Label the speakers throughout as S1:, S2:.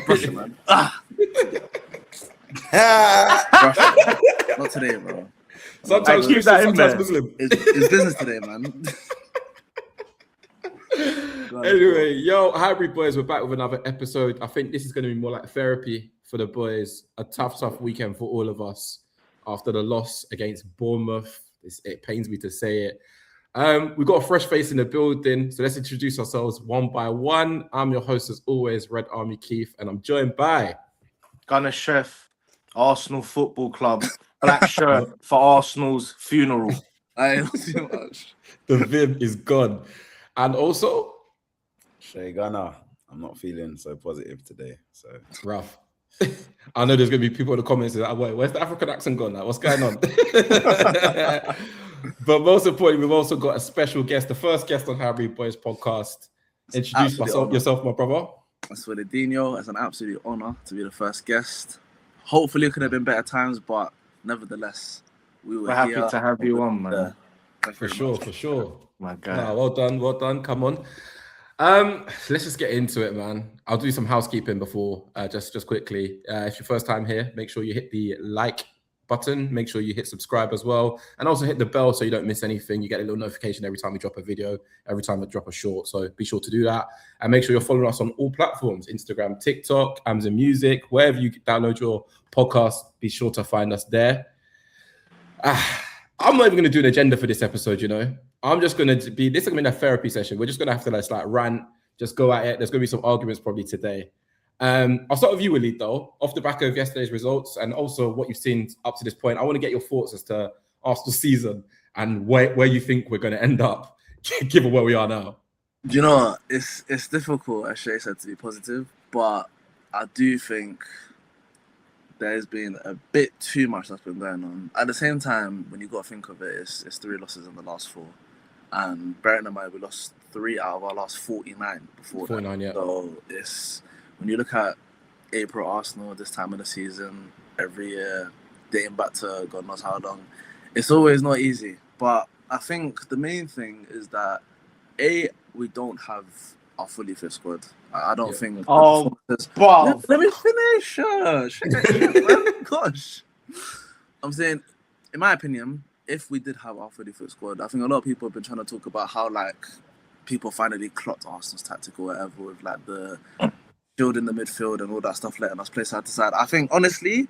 S1: Brush it, man. Brush it. Not today, bro.
S2: Sometimes
S3: keep that in
S2: sometimes
S3: there.
S2: Muslim.
S1: It's business today, man.
S2: Anyway, yo, Highbury Boyz, we're back with another episode. I think this is going to be more like therapy for the boys. A tough weekend for all of us after the loss against Bournemouth. It pains me to say it. We've got a fresh face in the building, so let's introduce ourselves one by one. I'm your host, as always, RedArmyKeef, and I'm joined by
S3: Gunnershef, Arsenal Football Club, black shirt for Arsenal's funeral.
S1: I not too much.
S2: the Vim is gone, and also
S4: ShayGunner. I'm not feeling so positive today, so
S2: rough. I know there's going to be people in the comments like, wait, where's the African accent gone now? What's going on? But most importantly, we've also got a special guest, the first guest on Highbury Boyz podcast. Introduce yourself, my brother.
S1: That's Waleedinho. It's an absolute honor to be the first guest. Hopefully, it could have been better times, but nevertheless,
S3: we're happy to have you on, man.
S2: For sure.
S3: My God.
S2: No, well done. Come on. Let's just get into it, man. I'll do some housekeeping before, just quickly. If your first time here, make sure you hit the like button. Make sure you hit subscribe as well, and also hit the bell so you don't miss anything. You get a little notification every time we drop a video, every time we drop a short. So be sure to do that, and make sure you're following us on all platforms: Instagram, TikTok, Amazon Music, wherever you download your podcast. Be sure to find us there. I'm not even going to do an agenda for this episode, you know. I'm just going to be, this is going to be a therapy session. We're just going to have to like rant, just go at it. There's going to be some arguments probably today. I'll start with you, Waleed, though. Off the back of yesterday's results and also what you've seen up to this point, I want to get your thoughts as to Arsenal's season and where you think we're going to end up, given where we are now.
S1: You know, it's difficult, as Shay said, to be positive, but I do think there's been a bit too much that's been going on. At the same time, when you got to think of it, it's 3 losses in the last 4. And bearing in mind, we lost 3 out of our last 49 before
S2: 49, yeah.
S1: So it's, when you look at April Arsenal, this time of the season, every year, dating back to God knows how long, it's always not easy. But I think the main thing is that, we don't have our fully fit squad. I don't think.
S3: Oh, wow.
S1: Let me finish. Gosh. I'm saying, in my opinion, if we did have our fully fit squad, I think a lot of people have been trying to talk about how like people finally clocked Arsenal's tactic or whatever with like the build in the midfield and all that stuff, letting us play side to side. I think honestly,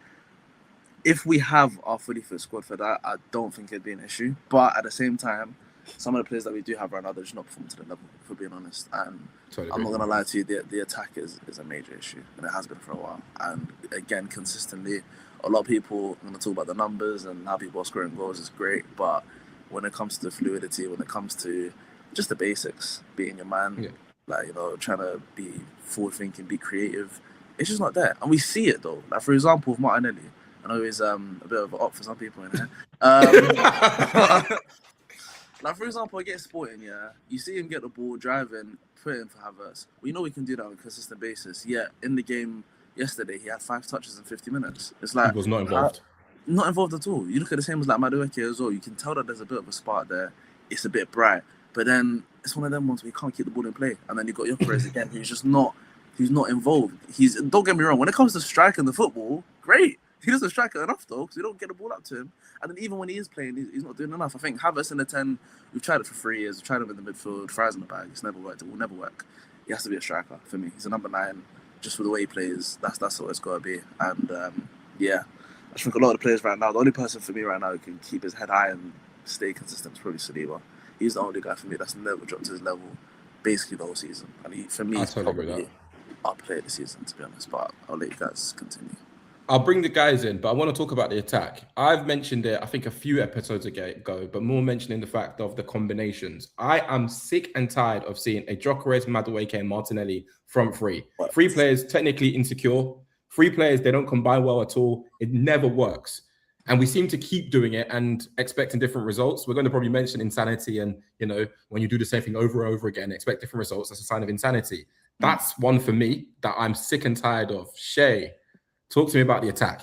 S1: if we have our fully fit squad for that, I don't think it'd be an issue. But at the same time, some of the players that we do have right now, they're just not performing to the level, for being honest. And totally I'm not going to lie to you, the attack is a major issue, and it has been for a while. And again, consistently, a lot of people are going to talk about the numbers and how people are scoring goals is great, but when it comes to the fluidity, when it comes to just the basics, being your man, like, you know, trying to be forward-thinking, be creative, it's just not there. And we see it, though. Like, for example, with Martinelli, I know he's a bit of an op for some people in here. Like, for example, against Sporting, you see him get the ball, driving, put in for Havertz. We know we can do that on a consistent basis. Yet, in the game yesterday, he had 5 touches in 50 minutes. It's like...
S2: He was not involved.
S1: Not involved at all. You look at the same as like Madueke as well. You can tell that there's a bit of a spark there. It's a bit bright. But then, it's one of them ones where you can't keep the ball in play. And then you've got Gyökeres again, who's just not... He's not involved. Don't get me wrong, when it comes to striking the football, great. He doesn't strike it enough, though, because we don't get the ball up to him. And then even when he is playing, he's not doing enough. I think Havertz in the 10, we've tried it for 3 years. We've tried him in the midfield, Fries in the bag. It's never worked. It will never work. He has to be a striker for me. He's a number 9. Just for the way he plays, that's what it's got to be. And, I think a lot of the players right now, the only person for me right now who can keep his head high and stay consistent is probably Saliba. He's the only guy for me that's never dropped to his level basically the whole season. And for me, he's probably our player this season, to be honest. But I'll let you guys continue.
S2: I'll bring the guys in, but I want to talk about the attack. I've mentioned it, I think, a few episodes ago, but more mentioning the fact of the combinations. I am sick and tired of seeing a Gyökeres, Madueke, and Martinelli front 3. 3 players technically insecure. 3 players, they don't combine well at all. It never works. And we seem to keep doing it and expecting different results. We're going to probably mention insanity and, you know, when you do the same thing over and over again, expect different results, that's a sign of insanity. That's one for me that I'm sick and tired of. Shay, talk to me about the attack.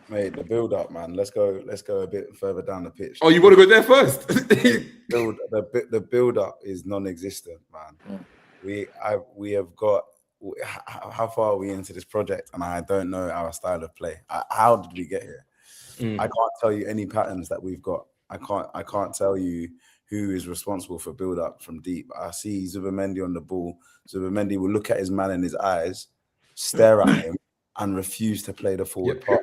S4: Mate, the build-up, man. Let's go a bit further down the pitch.
S2: Oh, you want to go there first?
S4: The build-up is non-existent, man. We have got how far are we into this project? And I don't know our style of play. How did we get here? I can't tell you any patterns that we've got. I can't tell you who is responsible for build up from deep. I see Zubimendi on the ball. Zubimendi will look at his man in his eyes, stare at him, and refuse to play the forward part.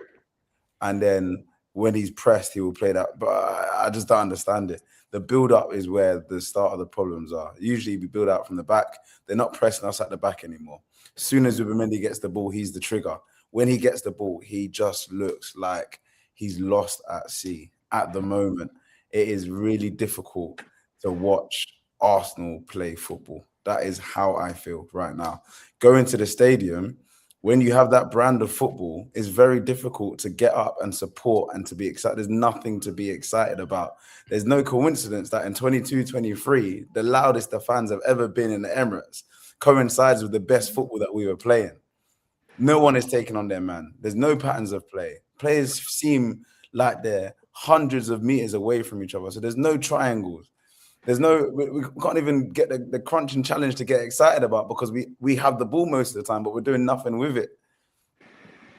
S4: And then when he's pressed, he will play that. But I just don't understand it. The build-up is where the start of the problems are. Usually we build out from the back. They're not pressing us at the back anymore. As soon as Zubimendi gets the ball, he's the trigger. When he gets the ball, he just looks like he's lost at sea. At the moment, it is really difficult to watch Arsenal play football. That is how I feel right now. Going to the stadium, when you have that brand of football, it's very difficult to get up and support and to be excited. There's nothing to be excited about. There's no coincidence that in 22-23, the loudest the fans have ever been in the Emirates coincides with the best football that we were playing. No one is taking on their man. There's no patterns of play. Players seem like they're hundreds of meters away from each other. So there's no triangles. There's no, we can't even get the crunching challenge to get excited about because we have the ball most of the time, but we're doing nothing with it.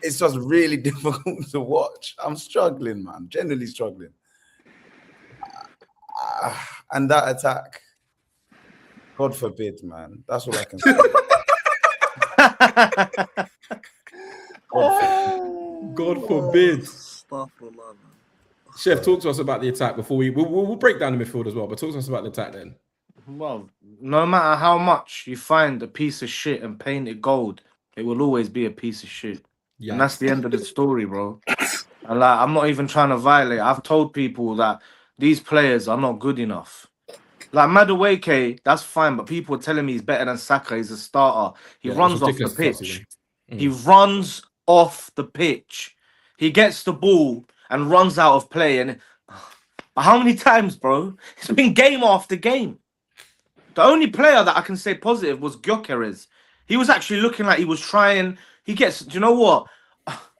S4: It's just really difficult to watch. I'm struggling, man, generally struggling. And that attack, God forbid, man. That's all I can say.
S2: God forbid.
S1: Astaghfirullah, man.
S2: Chef, talk to us about the attack before we'll break down the midfield as well, but talk to us about the attack then.
S3: Well, no matter how much you find a piece of shit and paint it gold, it will always be a piece of shit. Yeah. And that's the end of the story, bro. And like, I'm not even trying to violate. I've told people that these players are not good enough. Like Madueke, that's fine, but people are telling me he's better than Saka. He's a starter. He runs off the pitch. He runs off the pitch. He gets the ball and runs out of play. And how many times, bro? It's been game after game. The only player that I can say positive was Gyökeres. He was actually looking like he was trying. He gets, do you know what?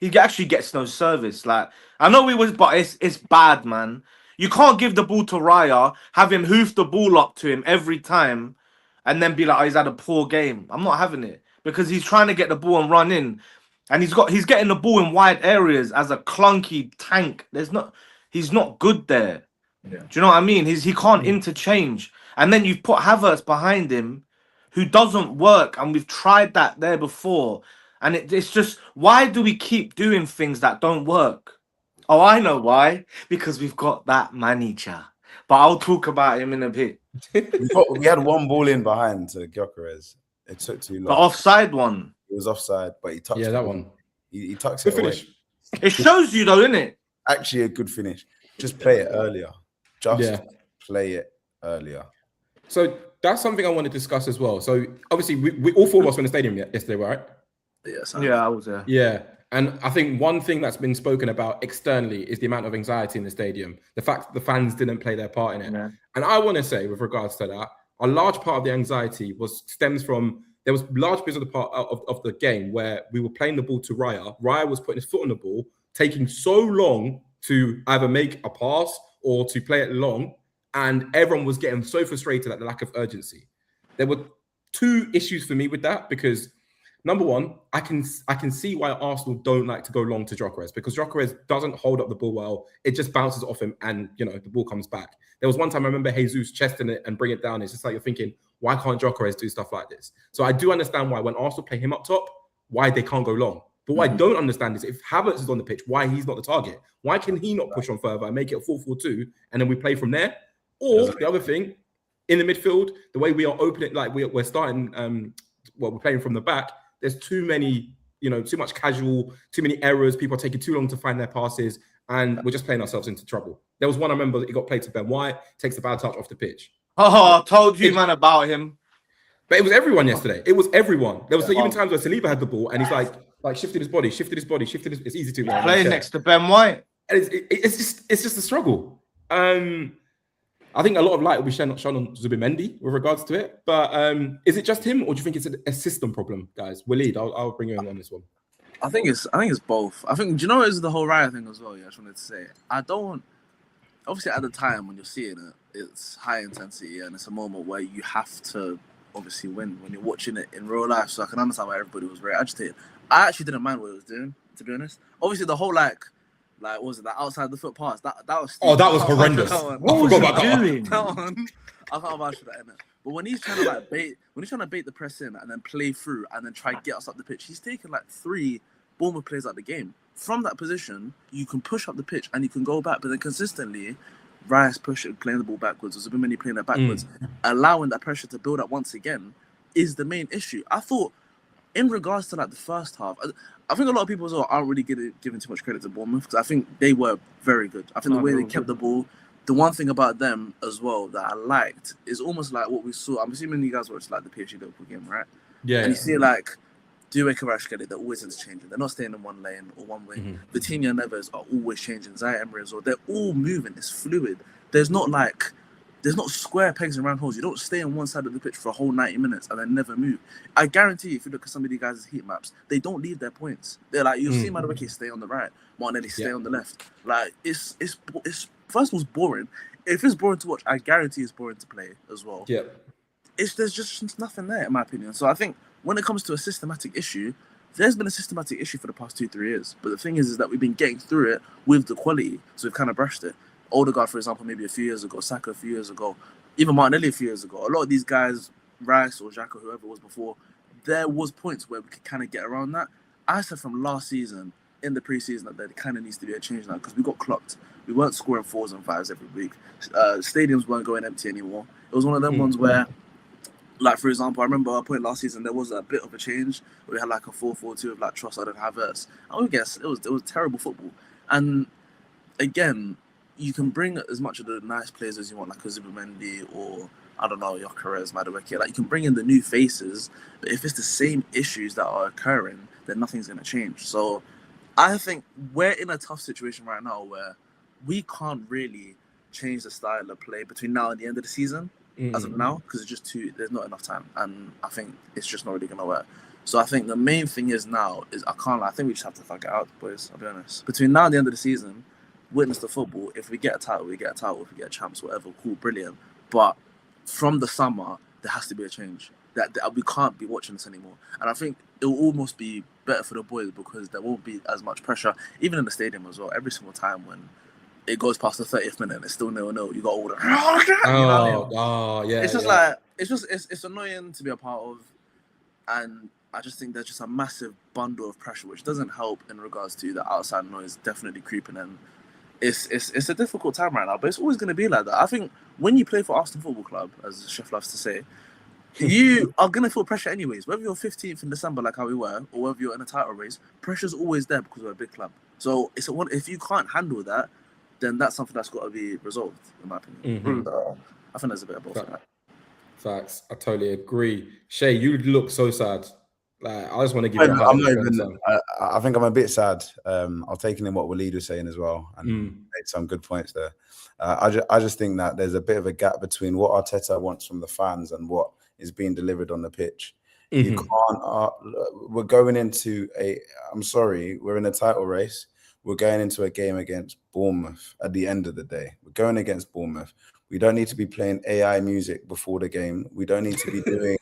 S3: He actually gets no service. Like, I know he was, but it's bad, man. You can't give the ball to Raya, have him hoof the ball up to him every time, and then be like, oh, he's had a poor game. I'm not having it because he's trying to get the ball and run in. And he's getting the ball in wide areas as a clunky tank. He's not good there. Yeah. Do you know what I mean? He can't interchange. And then you've put Havertz behind him, who doesn't work. And we've tried that there before. And it's just, why do we keep doing things that don't work? Oh, I know why. Because we've got that manager. But I'll talk about him in a bit.
S4: We had one ball in behind to Gyökeres. It took too long.
S3: The offside one.
S4: It was offside, but he touched it.
S2: Yeah, that one.
S4: He tucks it away.
S3: It shows you though, isn't it?
S4: Actually, a good finish. Just play it earlier. Play it earlier.
S2: So that's something I want to discuss as well. So obviously, we all four of us were in the stadium yesterday, right?
S1: Yes.
S3: Yeah, I was there.
S2: Yeah. And I think one thing that's been spoken about externally is the amount of anxiety in the stadium. The fact that the fans didn't play their part in it. Yeah. And I want to say, with regards to that, a large part of the anxiety stems from there was large bits of the part of the game where we were playing the ball to Raya. Raya was putting his foot on the ball, taking so long to either make a pass or to play it long, and everyone was getting so frustrated at the lack of urgency. There were two issues for me with that because, number one, I can see why Arsenal don't like to go long to Gyökeres because Gyökeres doesn't hold up the ball well. It just bounces off him and, the ball comes back. There was one time I remember Jesus chesting it and bring it down. It's just like you're thinking, why can't Gyökeres do stuff like this? So I do understand why when Arsenal play him up top, why they can't go long. But what I don't understand is if Havertz is on the pitch, why he's not the target. Why can he not push on further and make it a 4-4-2 and then we play from there? Or the other thing, in the midfield, the way we are opening, like we're starting, we're playing from the back, there's too many, too much casual, too many errors. People are taking too long to find their passes, and we're just playing ourselves into trouble. There was one I remember that it got played to Ben White, takes a bad touch off the pitch.
S3: Oh, I told you, man, about him.
S2: But it was everyone yesterday. It was everyone. There was even times where Saliba had the ball, and he's like shifted his body. It's easy to
S3: playing next to Ben White.
S2: And it's just a struggle. I think a lot of light will be shown on Zubimendi with regards to it. But is it just him, or do you think it's a system problem, guys? Waleed, I'll bring you in on this one.
S1: I think it's both. I think, do you know what is the whole Raya thing as well? Yeah, I just wanted to say. Obviously at the time when you're seeing it, it's high intensity and it's a moment where you have to obviously win when you're watching it in real life. So I can understand why everybody was very agitated. I actually didn't mind what he was doing, to be honest. Obviously, the whole like what was it, that outside the foot pass? That was stupid.
S2: Oh, that was horrendous.
S3: What was he doing?
S1: That one, I can't vouch for that, innit? But when he's trying to bait the press in and then play through and then try to get us up the pitch, he's taken like 3 Bournemouth players out the game. From that position, you can push up the pitch and you can go back, but then consistently, Rice pushing, playing the ball backwards, or Zubimendi playing it backwards, allowing that pressure to build up once again is the main issue. I thought, in regards to like the first half, I think a lot of people as well aren't really giving too much credit to Bournemouth because I think they were very good. I think the way they kept the ball. The one thing about them as well that I liked is almost like what we saw. I'm assuming you guys watched like the PSG Liverpool game, right?
S2: Yeah.
S1: And you see like Due Kvaratskhelia, they're always interchanging. They're not staying in one lane or one way. Vitinha and Neves are always changing. Zaya Emery as well. They're all moving. It's fluid. There's not square pegs and round holes. You don't stay on one side of the pitch for a whole 90 minutes and then never move. I guarantee you, if you look at some of these guys' heat maps, they don't leave their points. They're like, you'll see RedArmyKeef stay on the right, Martinelli stay on the left. Like, it's first of all, it's boring. If it's boring to watch, I guarantee it's boring to play as well.
S2: Yeah.
S1: There's just nothing there, in my opinion. So I think when it comes to a systematic issue, there's been a systematic issue for the past 2-3 years. But the thing is that we've been getting through it with the quality. So we've kind of brushed it. Odegaard, for example, maybe a few years ago, Saka a few years ago, even Martinelli a few years ago. A lot of these guys, Rice or Xhaka, whoever it was before, there was points where we could kind of get around that. I said from last season, in the preseason, that there kind of needs to be a change now because we got clocked. We weren't scoring 4s and 5s every week. Stadiums weren't going empty anymore. It was one of them ones where, like, for example, I remember a point last season, there was a bit of a change where we had like a 4-4-2 with like Trossard and Havertz. I would guess it was terrible football. And again, you can bring as much of the nice players as you want, like a Zubimendi or, I don't know, Gyökeres, Madueke. Like, you can bring in the new faces, but if it's the same issues that are occurring, then nothing's going to change. So I think we're in a tough situation right now where we can't really change the style of play between now and the end of the season, as of now, because it's just there's not enough time. And I think it's just not really going to work. So I think the main thing is now is I think we just have to fuck it out, boys, I'll be honest. Between now and the end of the season, witness the football. If we get a title, we get a title. If we get champs, whatever, cool, brilliant. But from the summer, there has to be a change. That we can't be watching this anymore. And I think it will almost be better for the boys because there won't be as much pressure, even in the stadium as well. Every single time when it goes past the 30th minute and it's still 0-0, you got all the
S2: yeah.
S1: It's just like it's annoying to be a part of, and I just think there's just a massive bundle of pressure which doesn't help in regards to the outside noise definitely creeping in. It's a difficult time right now, but it's always going to be like that. I think when you play for Arsenal Football Club, as Chef loves to say, you are going to feel pressure anyways. Whether you're 15th in December like how we were, or whether you're in a title race, pressure's always there because we're a big club. So if you can't handle that, then that's something that's got to be resolved, in my opinion. I think there's a bit of both.
S2: Facts. I totally agree. Shay, you look so sad. Like, I just want to give you
S4: I think I'm a bit sad. I've taken in what Waleed was saying as well and made some good points there. I just think that there's a bit of a gap between what Arteta wants from the fans and what is being delivered on the pitch. You can't. We're going into we're in a title race. We're going into a game against Bournemouth at the end of the day. We're going against Bournemouth. We don't need to be playing AI music before the game. We don't need to be doing.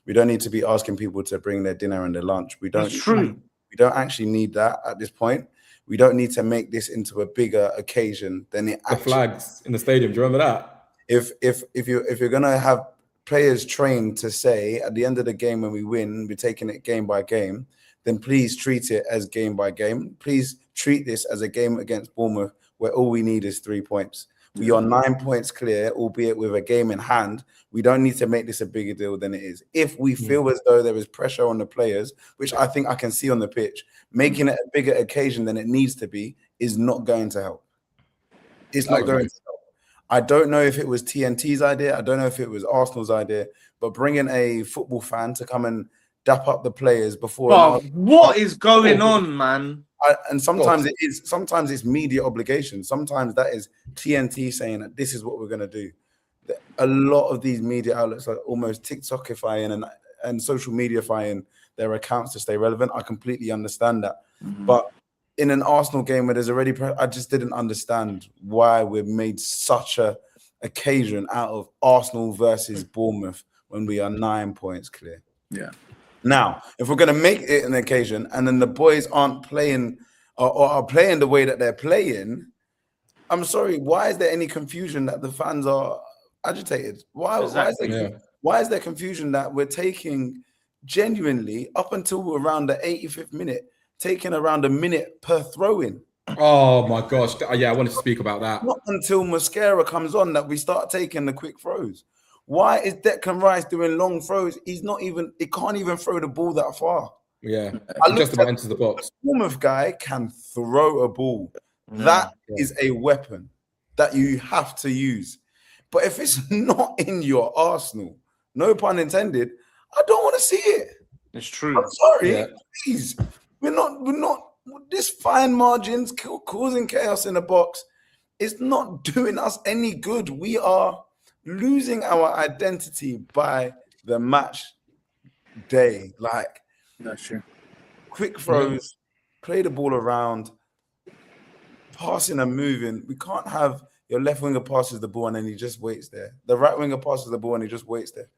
S4: We don't need to be asking people to bring their dinner and their lunch. We don't. We don't actually need that at this point. We don't need to make this into a bigger occasion than it.
S2: The flags in the stadium. Do you remember that?
S4: If you're gonna have players trained to say at the end of the game when we win, we're taking it game by game, then please treat it as game by game. Please treat this as a game against Bournemouth where all we need is 3 points. We are 9 points clear, albeit with a game in hand. We don't need to make this a bigger deal than it is. If we feel as though there is pressure on the players, which I think I can see on the pitch, making it a bigger occasion than it needs to be is not going to help. It's not going to help. I don't know if it was TNT's idea. I don't know if it was Arsenal's idea, but bringing a football fan to come and dap up the players before.
S3: Oh, what is going on, man?
S4: And sometimes it's media obligation. Sometimes that is TNT saying that this is what we're going to do. A lot of these media outlets are almost TikTokifying and social mediafying their accounts to stay relevant. I completely understand that. But in an Arsenal game where there's already, I just didn't understand why we made such a occasion out of Arsenal versus Bournemouth when we are 9 points clear.
S1: Yeah.
S4: Now, if we're going to make it an occasion and then the boys aren't playing or are playing the way that they're playing, I'm sorry, why is there any confusion that the fans are agitated? Why is there confusion that we're taking genuinely up until around the 85th minute, taking around a minute per throw-in?
S2: Oh my gosh. Yeah, I wanted to speak about that.
S4: Not until Mosquera comes on that we start taking the quick throws. Why is Declan Rice doing long throws? He can't even throw the ball that far.
S2: Yeah, he just about enters the box.
S4: The Bournemouth guy can throw a ball. That is a weapon that you have to use. But if it's not in your arsenal, no pun intended, I don't want to see it.
S3: It's true.
S4: I'm sorry. Please. We're not this fine margins causing chaos in the box. It's not doing us any good. We are losing our identity by the match day. Like,
S1: that's true.
S4: Quick throws, play the ball around, passing and moving. We can't have your left winger passes the ball and then he just waits there. The right winger passes the ball and he just waits there.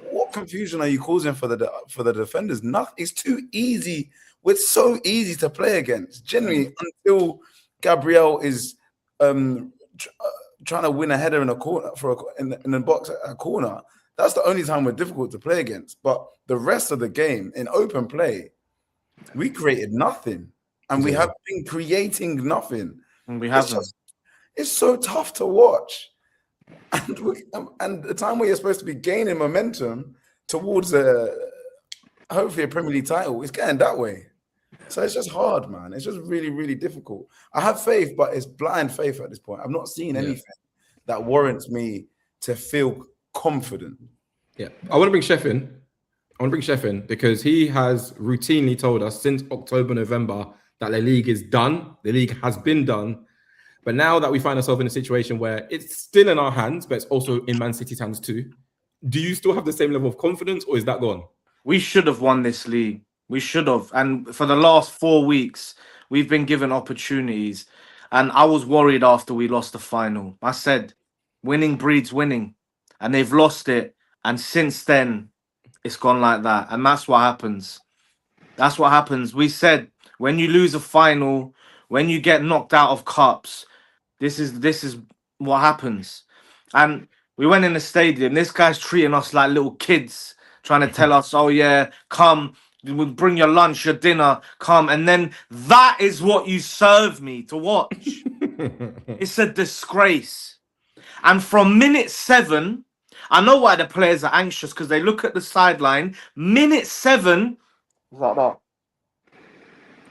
S4: What confusion are you causing for the defenders? Nothing. It's too easy. We're so easy to play against. Generally, until Gabriel is trying to win a header in a corner in the box at a corner, that's the only time we're difficult to play against. But the rest of the game in open play, we created nothing, and we have been creating nothing.
S3: And we haven't.
S4: It's so tough to watch, and the time where you're supposed to be gaining momentum towards hopefully a Premier League title, it's getting that way. So it's just hard, man. It's just really, really difficult. I have faith, but it's blind faith at this point. I've not seen anything that warrants me to feel confident.
S2: Yeah, I want to bring Chef in. Because he has routinely told us since October, November that the league is done. The league has been done. But now that we find ourselves in a situation where it's still in our hands, but it's also in Man City's hands too, do you still have the same level of confidence, or is that gone?
S3: We should have won this league. We should have. And for the last 4 weeks, we've been given opportunities. And I was worried after we lost the final. I said, winning breeds winning. And they've lost it. And since then, it's gone like that. And that's what happens. That's what happens. We said, when you lose a final, when you get knocked out of cups, this is what happens. And we went in the stadium. This guy's treating us like little kids, trying to tell us, oh yeah, come, we'll bring your lunch, your dinner, come. And then that is what you serve me to watch. It's a disgrace. And from minute 7, I know why the players are anxious, because they look at the sideline. Minute 7, like that.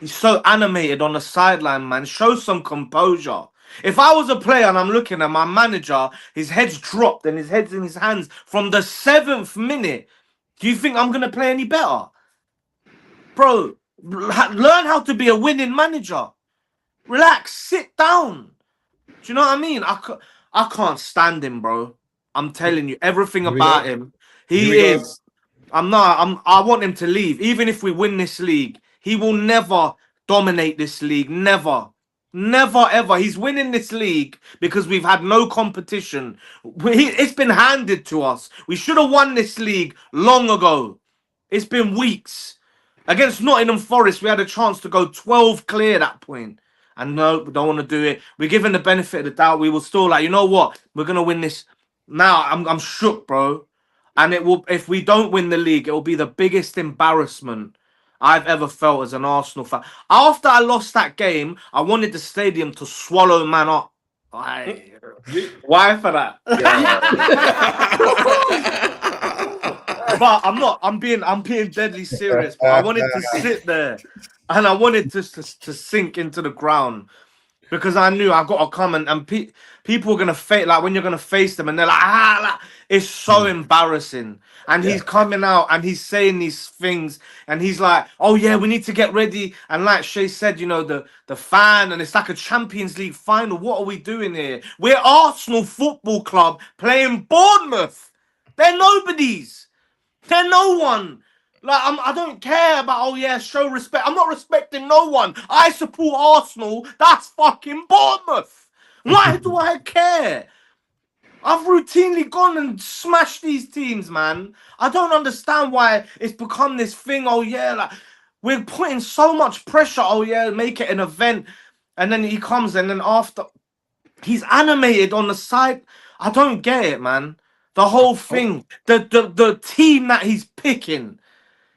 S3: He's so animated on the sideline, man. Show some composure. If I was a player and I'm looking at my manager, his head's dropped and his head's in his hands from the 7th minute, do you think I'm going to play any better? Bro, learn how to be a winning manager. Relax, sit down. Do you know what I mean? I can't stand him, bro. I'm telling you, everything about him. I want him to leave. Even if we win this league, he will never dominate this league. Never. Never, ever. He's winning this league because we've had no competition. It's been handed to us. We should have won this league long ago. It's been weeks. Against Nottingham Forest, we had a chance to go 12 clear at that point. And no, we don't want to do it. We're given the benefit of the doubt. We will still like, you know what? We're going to win this. Now, I'm shook, bro. And it will. If we don't win the league, it will be the biggest embarrassment I've ever felt as an Arsenal fan. After I lost that game, I wanted the stadium to swallow man up. Why for that? But I'm not. I'm being deadly serious. But I wanted to sit there, and I wanted to sink into the ground, because I knew I got to come and people are gonna face, like, when you're gonna face them, and they're like, it's so embarrassing. And he's coming out and he's saying these things, and he's like, oh yeah, we need to get ready. And like Shay said, you know, the fan, and it's like a Champions League final. What are we doing here? We're Arsenal Football Club playing Bournemouth. They're nobodies. They're no one. Like, I don't care about, oh yeah, show respect. I'm not respecting no one. I support Arsenal. That's fucking Bournemouth. Why do I care? I've routinely gone and smashed these teams, man. I don't understand why it's become this thing. Oh yeah, like we're putting so much pressure. Oh yeah, make it an event, and then he comes, and then after he's animated on the side. I don't get it, man. The whole thing, the team that he's picking,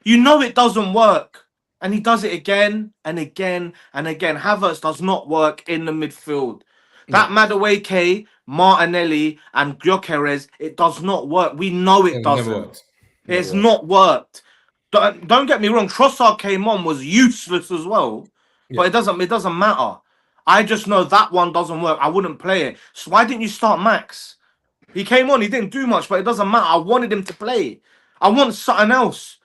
S3: you know it doesn't work. And he does it again and again and again. Havertz does not work in the midfield. That Madueke, Martinelli, and Gyökeres, it does not work. We know it doesn't. It's not worked. Don't get me wrong. Trossard came on, was useless as well. But it doesn't matter. I just know that one doesn't work. I wouldn't play it. So why didn't you start Max? He came on, he didn't do much, but it doesn't matter. I wanted him to play. I want something else.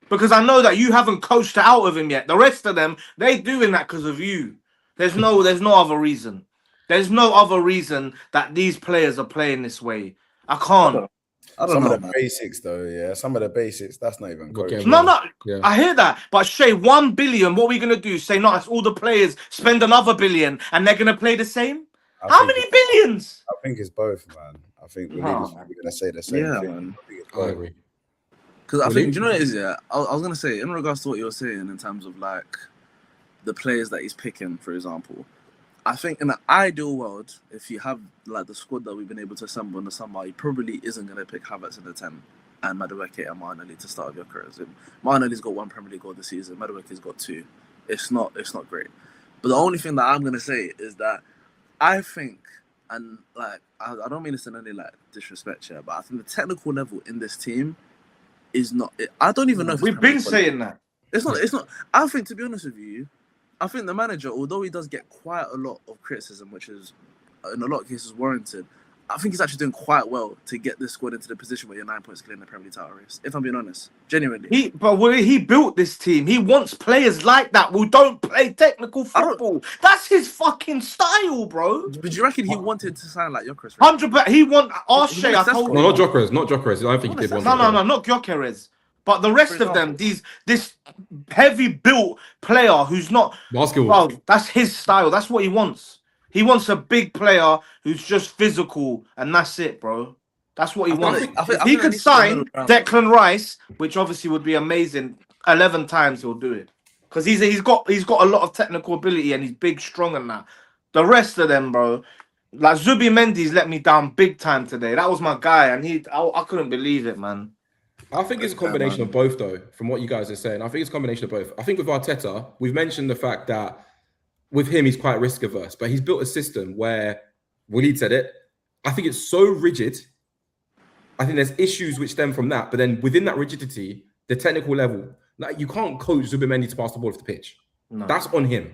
S3: Because I know that you haven't coached it out of him yet. The rest of them, they doing that because of you. There's no other reason. There's no other reason that these players are playing this way. I can't.
S4: I don't know. Some of the basics, though, yeah. Some of the basics, that's not even coaching.
S3: No. Yeah. I hear that. But Shay, 1 billion, what are we going to do? Say, no, that's all the players. Spend another billion and they're going to play the same? How many billions?
S4: I think it's both, man. I think we're going to say the same thing.
S1: Man.
S2: I agree.
S1: Because I think, do you know what it is, yeah? I was going to say, in regards to what you were saying in terms of, like, the players that he's picking, for example, I think in the ideal world, if you have, like, the squad that we've been able to assemble in the summer, he probably isn't going to pick Havertz in the 10 and Madueke and Martinelli to start your careers. Martinelli's got 1 Premier League goal this season. Madueke's got 2. It's not great. But the only thing that I'm going to say is that I think, and, like, I don't mean this in any, like, disrespect here, but I think the technical level in this team is not. I don't even know if
S3: we've been saying that.
S1: It's not. I think, to be honest with you, I think the manager, although he does get quite a lot of criticism, which is in a lot of cases warranted, I think he's actually doing quite well to get this squad into the position where you're 9 points clear in the Premier League title race. If I'm being honest, genuinely.
S3: He built this team. He wants players like that who don't play technical football. That's his fucking style, bro.
S1: But do you reckon he wanted to sign like Gyökeres?
S3: 100%. He want Shay. I told you.
S2: No, not Gyökeres. Not Gyökeres. I don't think he did.
S3: No, not Gyökeres. But the rest of them, this heavy built player who's not basketball. Bro, that's his style. That's what he wants. He wants a big player who's just physical, and that's it, bro. That's what he wants. He could sign Declan Rice, which obviously would be amazing. 11 times he'll do it because he's got a lot of technical ability and he's big, strong, and that. The rest of them, bro, like Zubimendi's let me down big time today. That was my guy, and I couldn't believe it, man.
S2: I think it's a combination of both, though, from what you guys are saying. I think it's a combination of both. I think with Arteta, we've mentioned the fact that with him, he's quite risk averse, but he's built a system where, Waleed said it, I think it's so rigid. I think there's issues which stem from that, but then within that rigidity, the technical level, like you can't coach Zubimendi to pass the ball off the pitch. No. That's on him.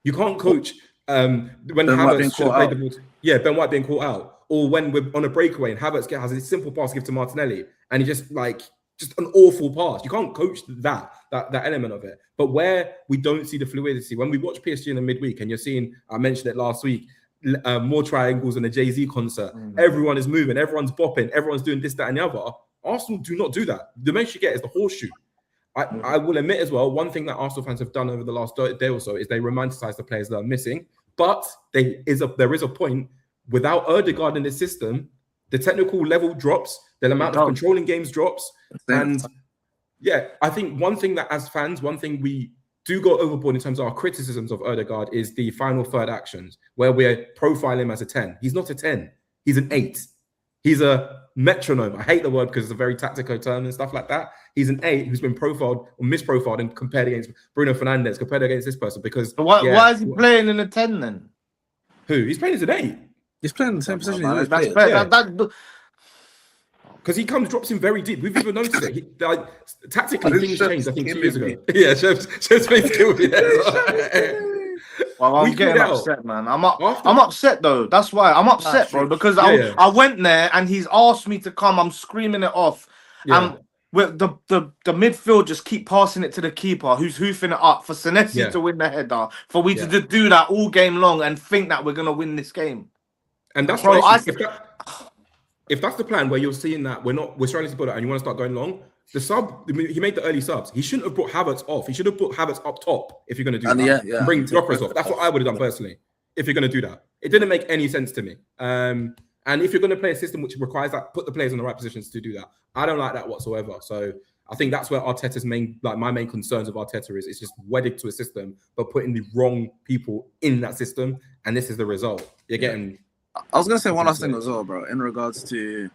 S2: You can't coach when Havertz should have played the ball. Yeah, Ben White being caught out. Or when we're on a breakaway and Havertz has a simple pass to give to Martinelli and he just an awful pass. You can't coach that element of it. But where we don't see the fluidity, when we watch PSG in the midweek and you're seeing, I mentioned it last week, more triangles than a Jay-Z concert. Everyone is moving, everyone's bopping, everyone's doing this, that, and the other. Arsenal do not do that. The most you get is the horseshoe. I will admit as well, one thing that Arsenal fans have done over the last day or so is they romanticize the players that are missing. But there is a point. Without Ødegaard in the system, the technical level drops, the amount of controlling games drops. And yeah, I think one thing that as fans, one thing we do go overboard in terms of our criticisms of Ødegaard is the final third actions, where we're profiling him as a 10. He's not a 10. He's an 8. He's a metronome. I hate the word because it's a very tactical term and stuff like that. He's an 8 who's been profiled or misprofiled and compared against Bruno Fernandes, compared against this person. Because
S3: why is he playing in a 10 then?
S2: Who? He's playing as an 8.
S1: He's playing the same position.
S3: That's fair.
S2: Because he drops in very deep. We've even noticed it. Tactically, things changed, I think, 2 years ago. Yeah, Chef's face killed me there.
S3: Well, I'm getting upset, man. I'm upset, though. That's why. I'm upset, bro, because I went there and he's asked me to come. I'm screaming it off. Yeah. And the midfield just keep passing it to the keeper who's hoofing it up for Senesi to win the header, for we to do that all game long and think that we're going to win this game.
S2: And that's if that's the plan where you're seeing that we're struggling to put it and you want to start going long, the sub, he made the early subs. He shouldn't have brought Havertz off. He should have put Havertz up top if you're going to do that. Bring Gyökeres off. That's what I would have done personally if you're going to do that. It didn't make any sense to me. And And if you're going to play a system which requires that, put the players in the right positions to do that. I don't like that whatsoever. So I think that's where Arteta's my main concerns of Arteta is. It's just wedded to a system, but putting the wrong people in that system. And this is the result. You're getting...
S1: I was going to say one last thing as well, bro, in regards to...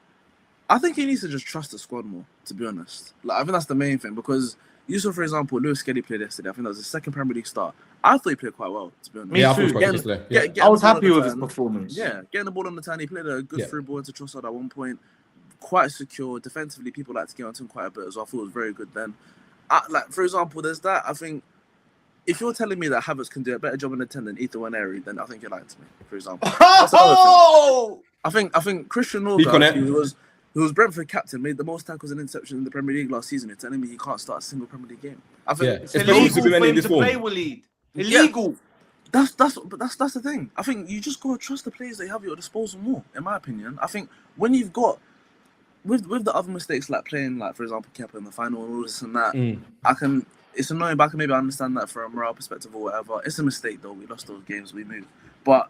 S1: I think he needs to just trust the squad more, to be honest. Like, I think that's the main thing, because you saw, for example, Lewis Skelly played yesterday. I think that was his second Premier League start. I thought he played quite well, to be honest.
S3: Me too. I was happy with his performance.
S1: Yeah, getting the ball on the turn. He played a good through ball into Trossard at one point. Quite secure. Defensively, people like to get onto him quite a bit as well. I thought it was very good then. Like, for example, there's that. I think if you're telling me that Havertz can do a better job in the 10 than Ethan Waneri, then I think you're lying to me, for example. I think Christian Norgard, who was Brentford captain, made the most tackles and interceptions in the Premier League last season. You're telling me he can't start a single Premier League game? I think
S3: it's illegal for him to play, Waleed. Illegal.
S1: That's the thing. I think you just gotta trust the players they have at your disposal more. In my opinion, I think when you've got with the other mistakes like playing, like for example, Kepa in the final and all this and that, it's annoying, but I can maybe understand that from a morale perspective or whatever. It's a mistake though. We lost those games, we moved. But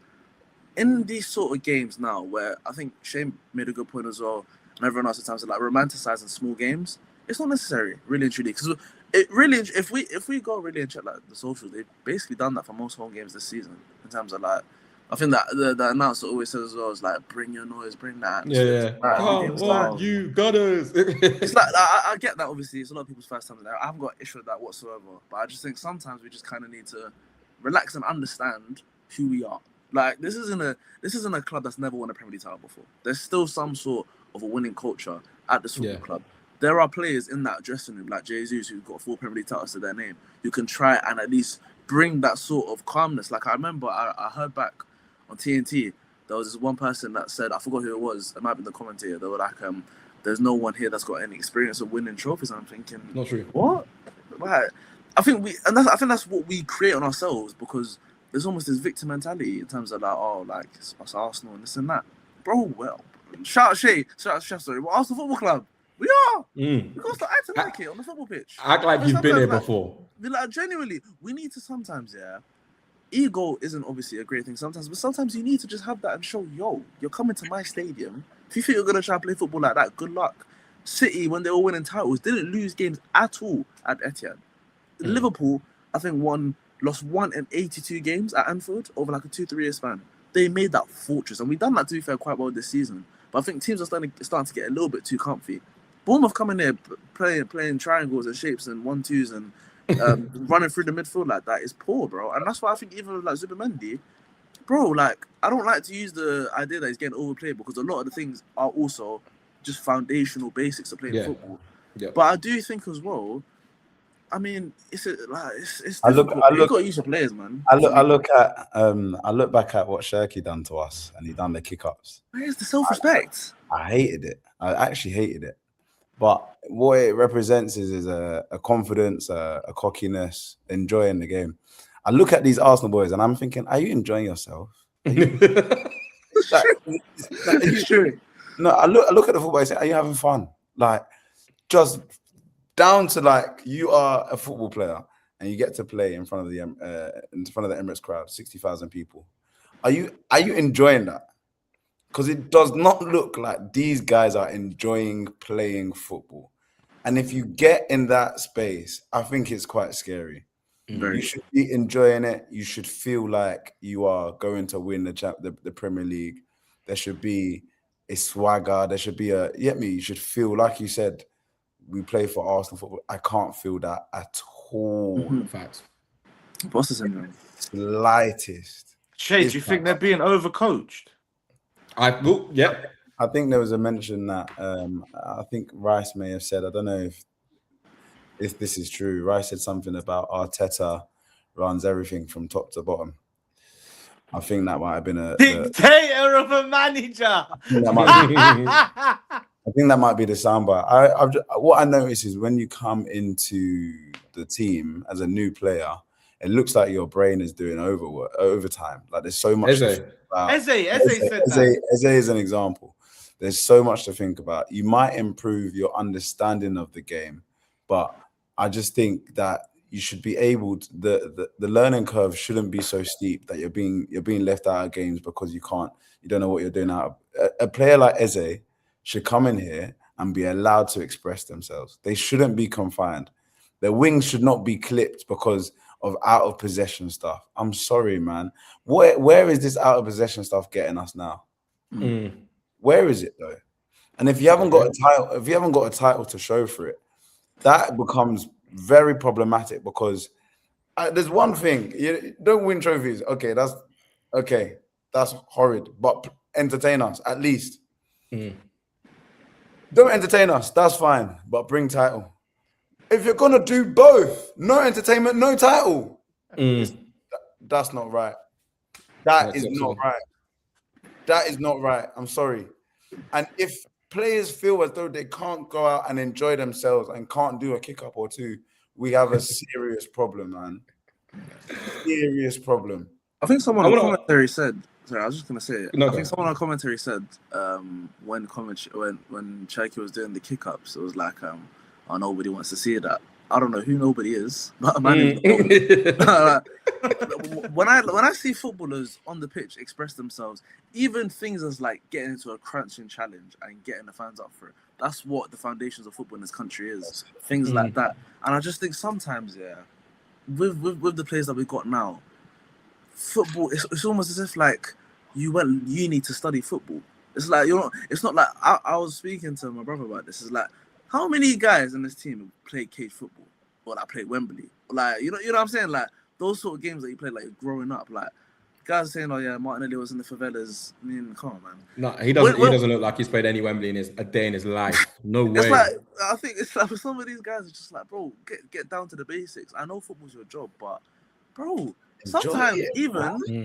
S1: in these sort of games now, where I think Shane made a good point as well, and everyone else at times are like romanticizing small games, it's not necessary, really and truly, because it really, if we go really and check like the socials, they've basically done that for most home games this season in terms of like. I think that the announcer always says as well is like, bring your noise, bring that.
S2: You Gunners.
S1: It's like I get that. Obviously, it's a lot of people's first time there. I haven't got an issue with that whatsoever. But I just think sometimes we just kind of need to relax and understand who we are. Like this isn't a club that's never won a Premier League title before. There's still some sort of a winning culture at this football club. There are players in that dressing room like Jesus who've got 4 Premier League titles to their name. You can try and at least bring that sort of calmness. Like I remember, I heard back on TNT, there was this one person that said, I forgot who it was, it might have been the commentator, they were like, there's no one here that's got any experience of winning trophies. And I'm thinking,
S2: not true.
S1: What? Right. I think that's what we create on ourselves, because there's almost this victim mentality in terms of like, oh, like it's Arsenal and this and that. Bro, well, shout out Shay, shout out Chef, sorry, we're Arsenal Football Club. We are. We got to start acting like it on the football pitch.
S2: Act like you've been here before.
S1: Like, genuinely, we need to sometimes, ego isn't obviously a great thing sometimes, but sometimes you need to just have that and show, yo, you're coming to my stadium. If you think you're going to try and play football like that, good luck. City, when they were winning titles, didn't lose games at all at Etihad. Liverpool, I think, lost 1 in 82 games at Anfield over like a 2-3 year span. They made that fortress, and we've done that, to be fair, quite well this season. But I think teams are starting to get a little bit too comfy. Bournemouth coming there, playing triangles and shapes and 1-2s and running through the midfield like that is poor, bro. And that's why I think even with like Zubimendi, bro, like I don't like to use the idea that he's getting overplayed, because a lot of the things are also just foundational basics of playing football. Yeah. But I do think as well, I mean, it's
S4: I look
S1: you got to use your players, man.
S4: I look back at what Shirky done to us, and he done the kick-ups.
S1: Where's the self-respect?
S4: I hated it. I actually hated it. But what it represents is a confidence, a cockiness, enjoying the game. I look at these Arsenal boys and I'm thinking, are you enjoying yourself?
S1: It's true.
S4: No, I look at the football and say, are you having fun? Like, just down to like, you are a football player and you get to play in front of the Emirates crowd, 60,000 people. Are you enjoying that? Because it does not look like these guys are enjoying playing football. And if you get in that space, I think it's quite scary. You should be enjoying it. You should feel like you are going to win the Premier League. There should be a swagger. There should be you should feel, like you said, we play for Arsenal football. I can't feel that at all.
S1: Facts. What's the syndrome?
S4: Slightest.
S3: Shay, do you think they're being overcoached?
S4: I think there was a mention that I think Rice may have said, I don't know if this is true. Rice said something about Arteta runs everything from top to bottom. I think that might have been a
S3: dictator of a manager.
S4: I think that might be the soundbite. What I notice is when you come into the team as a new player, it looks like your brain is doing overtime. Like there's so much. Eze is an example. There's so much to think about. You might improve your understanding of the game, but I just think that you should be able to, the learning curve shouldn't be so steep that you're being left out of games because you don't know what you're doing out of. A player like Eze should come in here and be allowed to express themselves. They shouldn't be confined. Their wings should not be clipped because of out of possession stuff. I'm sorry, man. Where is this out of possession stuff getting us now? Where is it though? And if you haven't got a title, to show for it, that becomes very problematic because there's one thing: you don't win trophies. Okay, that's horrid. But entertain us at least. Don't entertain us. That's fine, but bring title. If you're gonna do both, no entertainment, no title. That's not right. That is not right. That is not right. I'm sorry. And if players feel as though they can't go out and enjoy themselves and can't do a kick up or two, we have a serious problem, man. Serious problem.
S1: I think someone on commentary said. Sorry, I was just gonna say it. I think someone on commentary said when Cherky was doing the kick ups, it was like oh, nobody wants to see that. I don't know who nobody is, but man, when I see footballers on the pitch express themselves, even things as like getting into a crunching challenge and getting the fans up for it, that's what the foundations of football in this country is. Things like that, and I just think sometimes, with the players that we've got now, football it's almost as if like you went uni to study football. It's like it's not like I was speaking to my brother about this. It's like, how many guys in this team have played cage football or like played Wembley? Like you know what I'm saying? Like those sort of games that you played like growing up. Like guys are saying, oh yeah, Martinelli was in the favelas. I mean, come on, man.
S2: No, he doesn't. He doesn't look like he's played any Wembley in a day in his life. No way.
S1: It's like, I think it's like for some of these guys, it's just like, bro, get down to the basics. I know football's your job, but bro, sometimes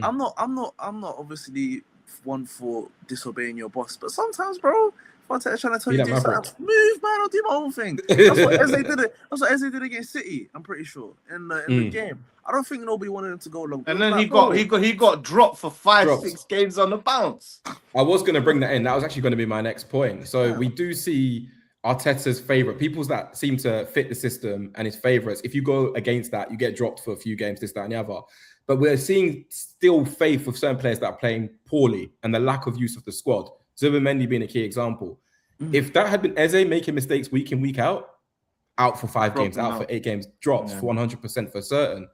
S1: I'm not obviously one for disobeying your boss, but sometimes, bro, if I'm trying to tell you to do something, move, man, I'll do my own thing. That's what Eze did. That's what Eze did against City. I'm pretty sure in the game. I don't think nobody wanted him to go long.
S3: And then he got dropped for 5-6 games on the bounce.
S2: I was going to bring that in. That was actually going to be my next point. So we do see Arteta's favourite, people that seem to fit the system and his favourites. If you go against that, you get dropped for a few games, this, that, and the other. But we're seeing still faith with certain players that are playing poorly and the lack of use of the squad. Zubimendi being a key example. If that had been Eze making mistakes week in, week out for 5 games, out for 8 games, drops for 100% for certain.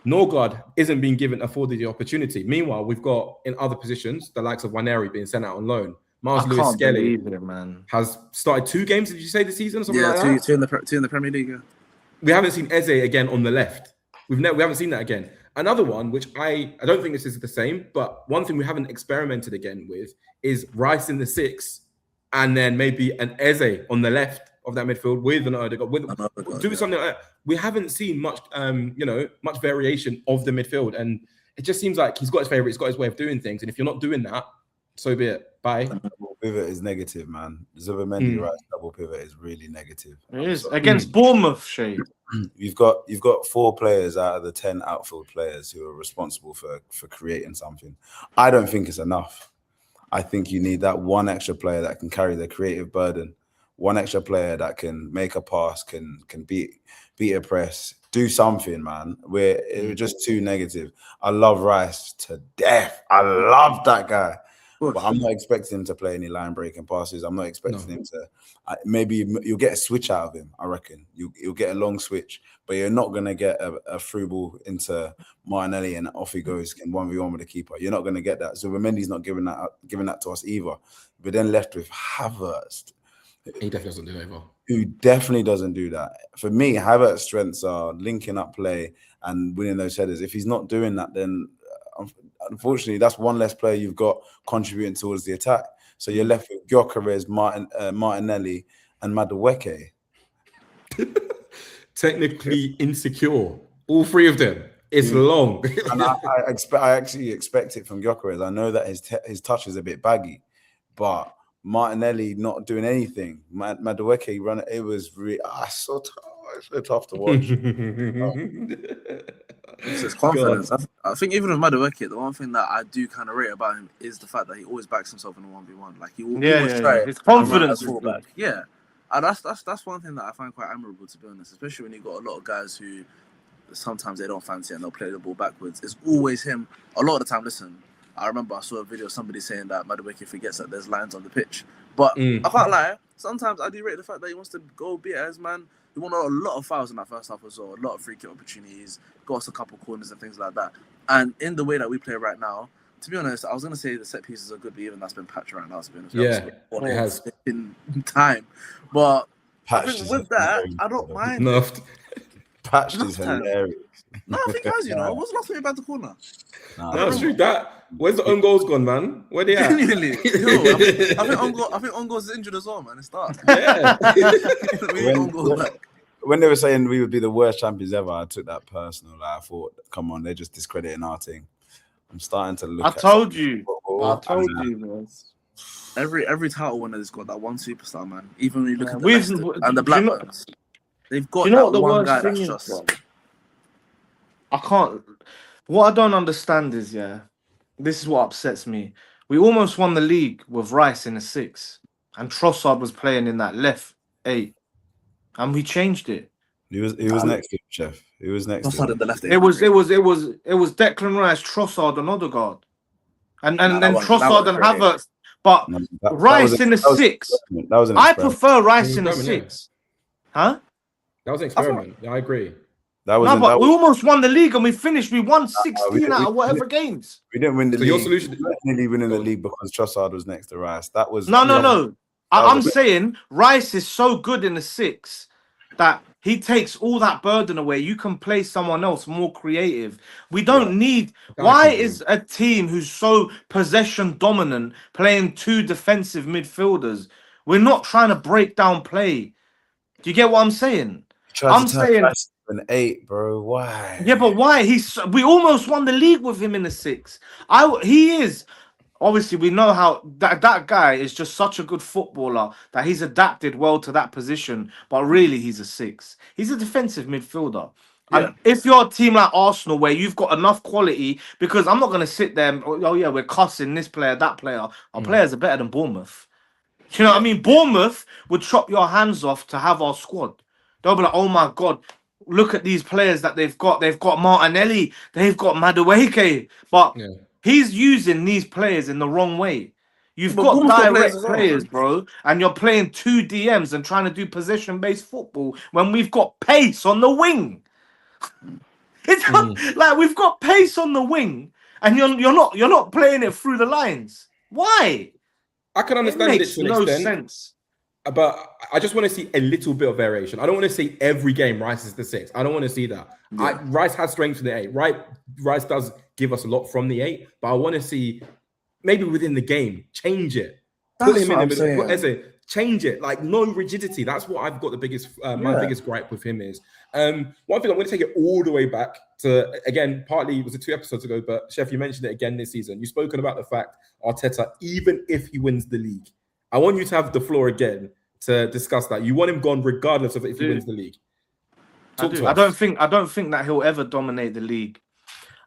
S2: Norgard isn't afforded the opportunity. Meanwhile, we've got in other positions the likes of Waneri being sent out on loan. Miles Lewis-Skelly has started 2 games. Did you say the season? Two
S1: in the Premier League. Yeah.
S2: We haven't seen Eze again on the left. We haven't seen that again. Another one, which I don't think this is the same, but one thing we haven't experimented again with is Rice in the 6, and then maybe an Eze on the left of that midfield with an Odegaard. Something like that. We haven't seen much, much variation of the midfield, and it just seems like he's got his favourite, he's got his way of doing things, and if you're not doing that, so be it. Bye.
S4: Pivot is negative, man. Zubimendi Rice double pivot is really negative.
S3: It is against Bournemouth, Shay.
S4: You've got 4 players out of the 10 outfield players who are responsible for creating something. I don't think it's enough. I think you need that one extra player that can carry the creative burden, one extra player that can make a pass, can beat a press, do something, man. We're just too negative. I love Rice to death. I love that guy. But I'm not expecting him to play any line breaking passes. I'm not expecting him to. Maybe you'll get a switch out of him. I reckon you'll get a long switch, but you're not gonna get a through ball into Martinelli and off he goes in 1v1 with the keeper. You're not gonna get that. So Zubimendi's not giving that to us either. We're then left with Havertz.
S2: He definitely doesn't do that either.
S4: Who definitely doesn't do that. For me, Havertz's strengths are linking up play and winning those headers. If he's not doing that, then unfortunately, that's one less player you've got contributing towards the attack. So you're left with Gyökeres, Martinelli, and Madueke.
S2: Technically insecure. All 3 of them. It's long.
S4: And I actually expect it from Gyökeres. I know that his touch is a bit baggy, but Martinelli not doing anything. Madueke running. It was really. So tough to watch.
S1: It's his confidence. I think even with Madueke, the one thing that I do kind of rate about him is the fact that he always backs himself in a 1v1. Like he will always try.
S3: His confidence.
S1: Yeah, and that's one thing that I find quite admirable, to be honest. Especially when you've got a lot of guys who sometimes they don't fancy and they'll play the ball backwards. It's always him. A lot of the time, listen, I remember I saw a video of somebody saying that RedArmyKeef forgets that there's lines on the pitch. But I can't lie, sometimes I do rate the fact that he wants to go beat as man. He won a lot of fouls in that first half as well, a lot of free kick opportunities, got us a couple corners and things like that. And in the way that we play right now, to be honest, I was going to say the set pieces are good, but even that's been patched right now. To be honest,
S2: it has
S1: been time. But
S4: Patched
S1: I think with that, I don't mind.
S4: Patched is hilarious.
S1: No, I think guys, what's the last time you backed the corner?
S2: No, it's true. Where's the own goals gone, man? Where they at?
S1: Genuinely, I think on goals is injured as well, man. It's dark.
S2: Yeah.
S4: When they were saying we would be the worst champions ever, I took that personal. Like, I thought, come on, they're just discrediting our team. I'm starting to look.
S3: I told you, man.
S1: Every title winner has got that one superstar, man. Even when you look at the and the Blackburns, they've got that one guy that's just.
S3: I can't. What I don't understand is, this is what upsets me. We almost won the league with Rice in the 6, and Trossard was playing in that left 8, and we changed it.
S4: He was next to him, Chef. He was next to him.
S1: The left 8.
S3: It was Declan Rice, Trossard, and Odegaard, and then Trossard and Havertz. But Rice in the 6. I prefer Rice in the 6. Huh?
S2: That was an experiment. I agree.
S3: We almost won the league and we won 16 out of whatever games.
S4: We didn't win the league.
S2: Your solution
S4: we didn't really win in the league because Trossard was next to Rice. That was
S3: no. I'm saying Rice is so good in the 6 that he takes all that burden away. You can play someone else more creative. We don't need. Why is a team who's so possession dominant playing 2 defensive midfielders? We're not trying to break down play. Do you get what I'm saying? I'm saying.
S4: An 8, bro. Why?
S3: Yeah, but why? We almost won the league with him in the 6. He is obviously, we know how that guy is just such a good footballer that he's adapted well to that position. But really, he's a 6. He's a defensive midfielder. Yeah. And if you're a team like Arsenal where you've got enough quality, because I'm not going to sit there and we're cussing this player, that player. Our players are better than Bournemouth. Do you know what I mean? Bournemouth would chop your hands off to have our squad. They'll be like, oh my God. Look at these players that they've got. They've got Martinelli. They've got Madueke. But he's using these players in the wrong way. You've got direct players, bro, and you're playing 2 DMs and trying to do possession-based football when we've got pace on the wing. It's like we've got pace on the wing, and you're not playing it through the lines. Why?
S2: I can understand it to an extent.
S3: Sense.
S2: But I just want to see a little bit of variation. I don't want to see every game Rice is the 6. I don't want to see that. Yeah. Rice has strength for the 8. Rice does give us a lot from the 8, but I want to see maybe within the game change it. Put him in the middle. Change it. Like no rigidity. That's what I've got the biggest. My biggest gripe with him is. One thing I'm going to take it all the way back to again. Partly it was 2 episodes ago, but Chef, you mentioned it again this season. You've spoken about the fact Arteta, even if he wins the league. I want you to have the floor again to discuss that. You want him gone regardless of if he wins the league.
S3: I don't think that he'll ever dominate the league.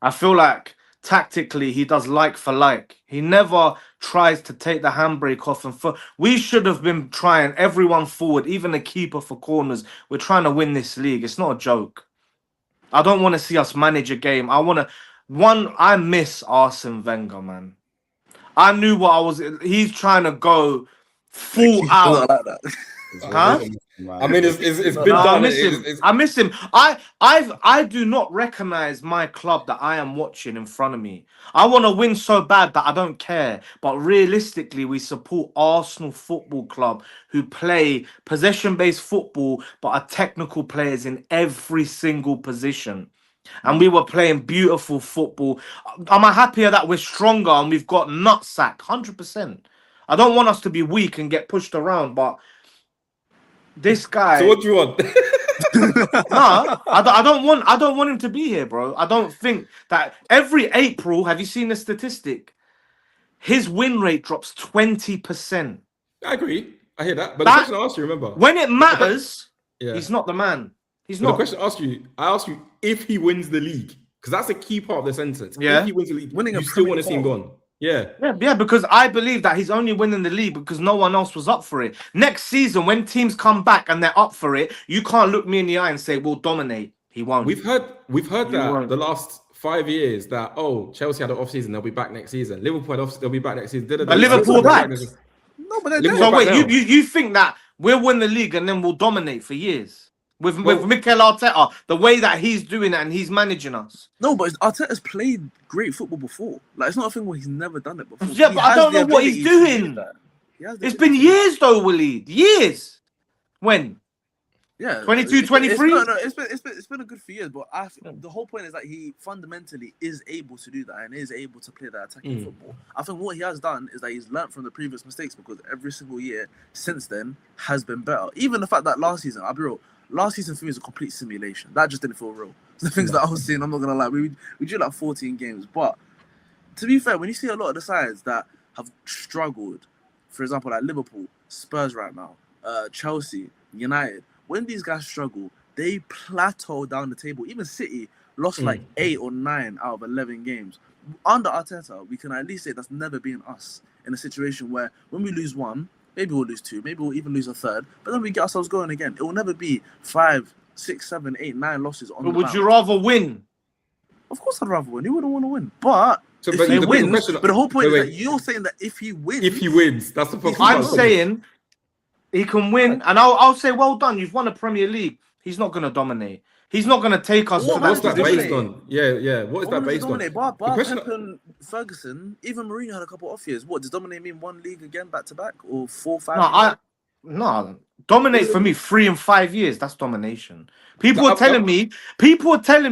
S3: I feel like tactically he does like for like. He never tries to take the handbrake off. We should have been trying everyone forward, even the keeper for corners. We're trying to win this league. It's not a joke. I don't want to see us manage a game. I miss Arsene Wenger, man. I knew what I was. He's trying to go full out.
S1: Like that.
S3: Huh?
S2: I mean, it's been done.
S3: I miss him. I do not recognize my club that I am watching in front of me. I want to win so bad that I don't care. But realistically, we support Arsenal Football Club who play possession-based football, but are technical players in every single position. And we were playing beautiful football. Am I happier that we're stronger and we've got nutsack? 100%. I don't want us to be weak and get pushed around, but this guy.
S2: So what do you want?
S3: No, I don't want him to be here, bro. I don't think that every April. Have you seen the statistic? His win rate drops 20%.
S2: I agree. I hear that. But the question I asked you, remember,
S3: when it matters, he's not the man. He's not.
S2: The question I asked you if he wins the league, because that's a key part of the sentence.
S3: Yeah.
S2: If he wins the league, you still want to see him gone. Yeah,
S3: because I believe that he's only winning the league because no one else was up for it. Next season, when teams come back and they're up for it, you can't look me in the eye and say, we'll dominate. He won't.
S2: We've heard that the last 5 years that Chelsea had an off season, they'll be back next season. Liverpool had off, they'll be back next season.
S3: But Liverpool back.
S1: No, but
S3: So wait, you think that we'll win the league and then we'll dominate for years with Mikel Arteta, the way that he's doing it and he's managing us?
S1: No, but Arteta's played great football before. Like, it's not a thing where he's never done it before.
S3: Yeah, but I don't know what he's doing. It's been years though, Waleed. Years. When?
S1: Yeah,
S3: 22, 23?
S1: It's been a good few years, but the whole point is that he fundamentally is able to do that and is able to play that attacking football. I think what he has done is that he's learned from the previous mistakes, because every single year since then has been better. Even the fact that last season, I'll be real, last season for me was a complete simulation. That just didn't feel real. The things that I was seeing, I'm not gonna lie, we drew like 14 games, but to be fair, when you see a lot of the sides that have struggled, for example, like Liverpool, Spurs right now, Chelsea, United. When these guys struggle, they plateau down the table. Even City lost like 8 or 9 out of 11 games. Under Arteta, we can at least say that's never been us in a situation where when we lose 1, maybe we'll lose 2, maybe we'll even lose a 3rd, but then we get ourselves going again. It will never be 5, 6, 7, 8, 9 losses on the
S3: But would you rather win?
S1: Of course I'd rather win. Who wouldn't want to win? But if
S2: but
S1: he
S2: the
S1: wins,
S2: question-
S1: but the whole point
S2: wait,
S1: is that you're saying that if he wins...
S2: If he wins, that's the problem.
S3: I'm saying he can win, and I'll say, well done, you've won a Premier League. He's not going to dominate. He's not going to take us to
S2: What's
S3: that
S2: that
S3: position.
S2: based on? Yeah. What is that based on?
S1: Bar
S2: question-
S1: Pep and Ferguson, even Mourinho had a couple off years. What, does dominate mean 1 league again back to back, or 4, 5?
S3: No, dominate for me 3 and 5 years. That's domination. People are telling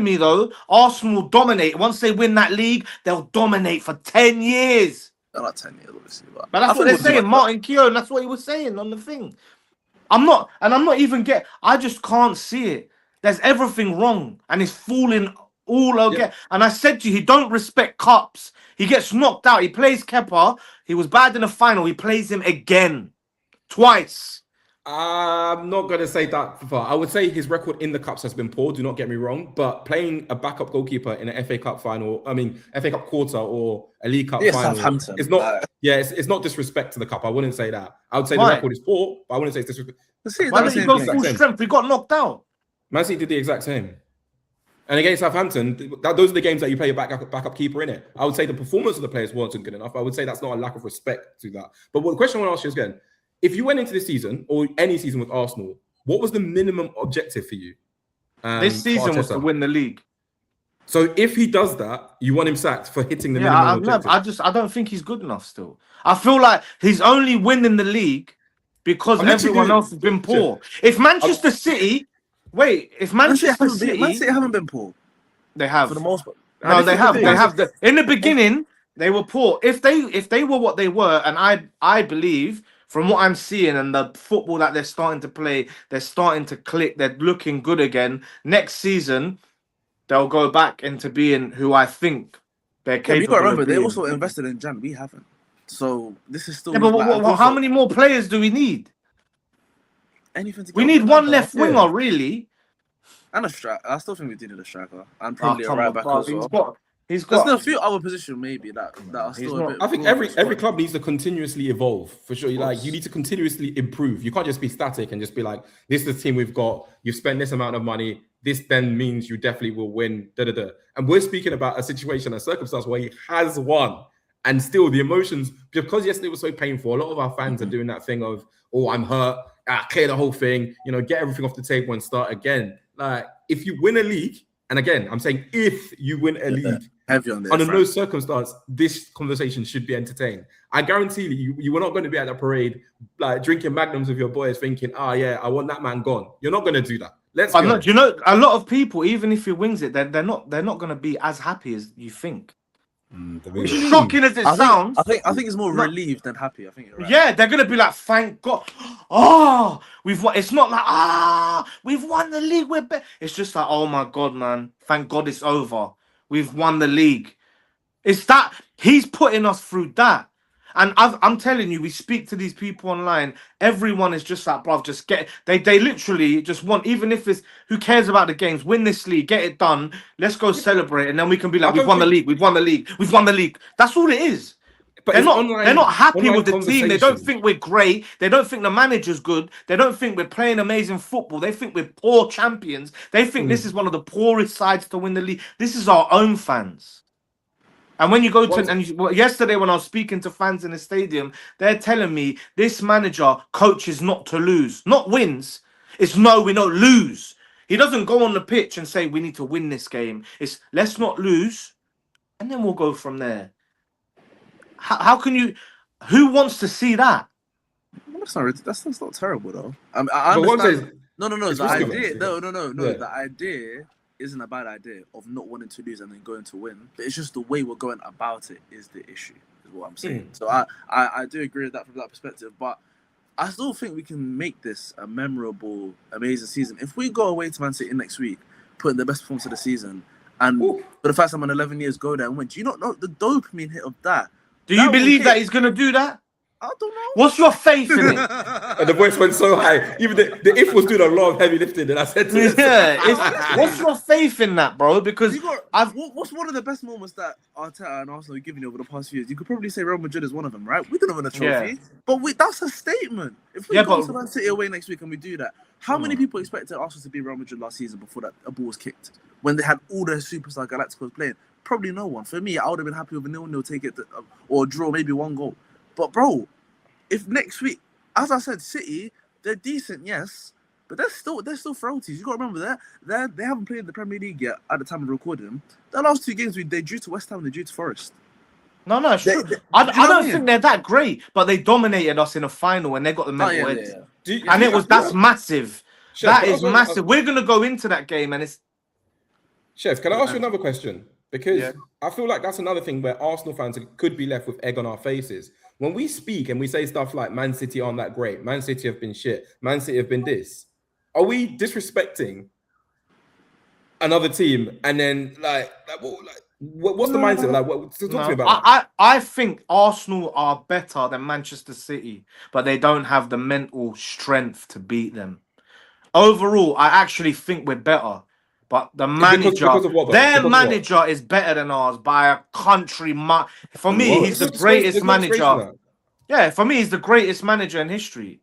S3: me though, Arsenal dominate. Once they win that league, they'll dominate for 10 years.
S1: They're not 10 years, obviously. But
S3: that's what they're saying. Martin Keown, that's what he was saying on the thing. I'm not even I just can't see it. There's everything wrong, and it's falling all again. Yeah. And I said to you, he don't respect cups. He gets knocked out. He plays Kepa. He was bad in the final. He plays him again, twice.
S2: I'm not going to say that far. I would say his record in the cups has been poor, do not get me wrong, but playing a backup goalkeeper in an FA Cup final, FA Cup quarter or a League Cup final, it's not, it's not disrespect to the cup. I wouldn't say that. I would say the record is poor, but I wouldn't say it's disrespect.
S3: Why don't you go full strength? We got knocked out.
S2: Man City did the exact same. And against Southampton, those are the games that you play your backup keeper in it. I would say the performance of the players wasn't good enough. I would say that's not a lack of respect to that. But the question I want to ask you is again, if you went into this season or any season with Arsenal, what was the minimum objective for you?
S3: This season was to win the league.
S2: So if he does that, you want him sacked for hitting the minimum objective?
S3: I don't think he's good enough still. I feel like he's only winning the league because everyone else has been poor. If Manchester City... Wait, if Manchester City...
S1: Man City haven't been poor.
S3: They have.
S1: For the most part.
S3: No, they have. They have. In the beginning, they were poor. If they were what they were, and I believe... From what I'm seeing and the football that they're starting to play, they're starting to click. They're looking good again. Next season, they'll go back into being who I think they're capable of. You got to remember,
S1: they also invested in Jan. We haven't. So this is still.
S3: Yeah, but how many more players do we need?
S1: Anything.
S3: We need one left winger, really.
S1: And a striker. I still think we do need a striker. And probably a right back as well.
S3: There's a
S1: few other positions maybe that are still a bit.
S2: I think every club needs to continuously evolve for sure. You need to continuously improve. You can't just be static and just be like, this is the team we've got. You've spent this amount of money. This then means you definitely will win. And we're speaking about a situation, a circumstance where he has won, and still the emotions, because yesterday was so painful. A lot of our fans are doing that thing of, oh, I'm hurt. Clear the whole thing. Get everything off the table and start again. Like if you win a league. And again, I'm saying if you win a league, under no circumstance, this conversation should be entertained. I guarantee you were not going to be at the parade, like drinking magnums with your boys, thinking, I want that man gone. You're not going to do that.
S3: You know, a lot of people, even if he wins it, they're not going to be as happy as you think. Shocking as it sounds.
S1: I think it's more relieved than happy. I think you're right.
S3: Yeah, they're gonna be like, thank God. Oh, we've won. It's not like we've won the league. It's just like, oh my God, man. Thank God it's over. We've won the league. It's that he's putting us through that. And I'm telling you, we speak to these people online. Everyone is just like, bruv, just get. They literally just want, even if it's who cares about the games, win this league, get it done. Let's go celebrate, and then we can be like, we've won the league, we've won the league, we've won the league. That's all it is.
S2: But
S3: they're not happy
S2: online
S3: with the team. They don't
S2: conversation.
S3: think we're great. They don't think the manager's good. They don't think we're playing amazing football. They think we're poor champions. They think this is one of the poorest sides to win the league. This is our own fans. And when you go to yesterday when I was speaking to fans in the stadium, they're telling me this manager coaches not to lose, not wins. It's no, we don't lose. He doesn't go on the pitch and say we need to win this game. It's let's not lose, and then we'll go from there. How can you? Who wants to see that?
S1: That's not terrible though. I
S2: But what I'm saying
S1: understand. No.
S2: it's
S1: The
S2: risky,
S1: idea, no.
S2: Yeah.
S1: The idea isn't a bad idea of not wanting to lose and then going to win. But it's just the way we're going about it is the issue. Is what I'm saying. So I do agree with that from that perspective. But I still think we can make this a memorable, amazing season if we go away to Man City next week, put in the best performance of the season, and for the first time in 11 years, go there and win. Do you not know the dopamine hit of that?
S3: Do you believe that he's going to do that?
S1: I don't know.
S3: What's your faith in it?
S2: And the voice went so high. Even the if was doing a lot of heavy lifting, and I said to him,
S3: What's your faith in that, bro? Because
S1: what's one of the best moments that Arteta and Arsenal have given you over the past few years? You could probably say Real Madrid is one of them, right? We didn't win a trophy, but that's a statement. If we go to Man City away next week and we do that, how many people expected Arsenal to be Real Madrid last season before that a ball was kicked when they had all their superstar Galacticos playing? Probably no one. For me, I would have been happy with a 0-0, take it or draw, maybe one goal. But bro, if next week, as I said, City, they're decent, yes, but they're still frailties. You got to remember that they haven't played in the Premier League yet at the time of recording. The last two games they drew to West Ham and they drew to Forest.
S3: No, it's true. I don't think they're that great, but they dominated us in a final and they got the mental edge. That's massive.
S2: Chef,
S3: that is massive. We're gonna go into that game and it's.
S2: Chef, can I ask you another question? Because I feel like that's another thing where Arsenal fans could be left with egg on our faces. When we speak and we say stuff like Man City aren't that great, Man City have been shit, Man City have been this, are we disrespecting another team? And then what's the mindset? Talk to me about that.
S3: I think Arsenal are better than Manchester City, but they don't have the mental strength to beat them. Overall, I actually think we're better. But the manager, their manager is better than ours by a country mile. For me, he's the greatest manager. Yeah, for me, he's the greatest manager in history,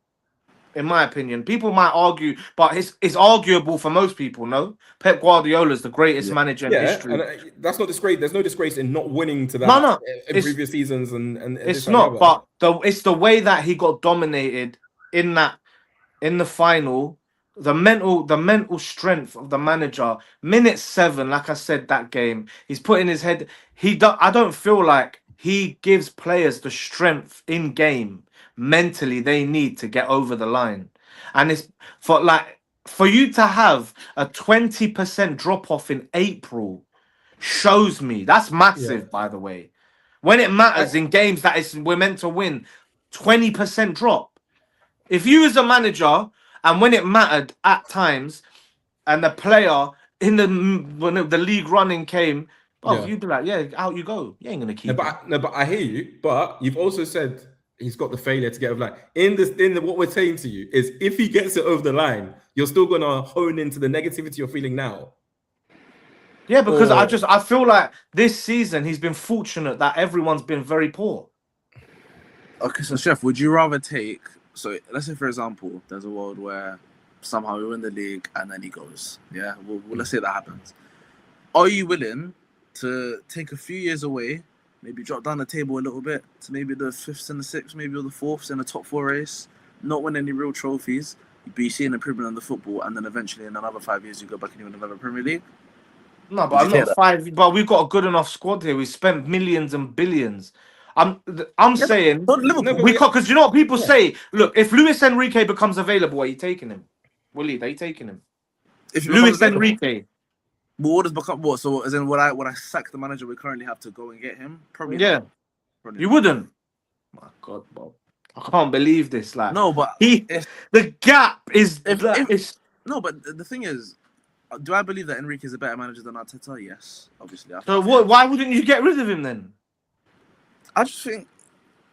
S3: in my opinion. People might argue, but it's arguable for most people, no? Pep Guardiola is the greatest manager in history.
S2: And that's not disgrace. There's no disgrace in not winning to that in previous seasons. And
S3: it's not, but it's the way that he got dominated in the final. The mental strength of the manager. Minute 7, like I said, that game, he's putting his head. I don't feel like he gives players the strength in game mentally they need to get over the line. And it's for you to have a 20% drop off in April shows me that's massive. By the way, when it matters in games we're meant to win, 20% drop. If you as a manager. And when it mattered at times, and the player when the league running came, you'd be like, out you go. You ain't gonna keep.
S2: But I hear you. But you've also said he's got the failure to get over the line. What we're saying to you is, if he gets it over the line, you're still gonna hone into the negativity you're feeling now.
S3: Yeah, because I feel like this season he's been fortunate that everyone's been very poor.
S1: Okay, so Chef, would you rather take? So let's say, for example, there's a world where somehow we win the league and then he goes. Yeah, well, let's say that happens. Are you willing to take a few years away, maybe drop down the table a little bit to maybe the 5th and the 6th, maybe or the 4th in the top 4 race, not win any real trophies, but you see an improvement in the football, and then eventually in another 5 years you go back and you win another Premier League?
S3: No, but I'm not 5. But we've got a good enough squad here. We spent millions and billions. I'm saying because you know what people say. Look, if Luis Enrique becomes available, are you taking him? Are you taking him? If Luis Enrique,
S1: what does become what? So as in, would I sack the manager we currently have to go and get him? Probably.
S3: Yeah, probably you wouldn't. My God, Bob, I can't believe this.
S1: No, but
S3: the gap is.
S1: No, but the thing is, do I believe that Enrique is a better manager than Arteta? Yes, obviously.
S3: So why wouldn't you get rid of him then?
S1: I just think,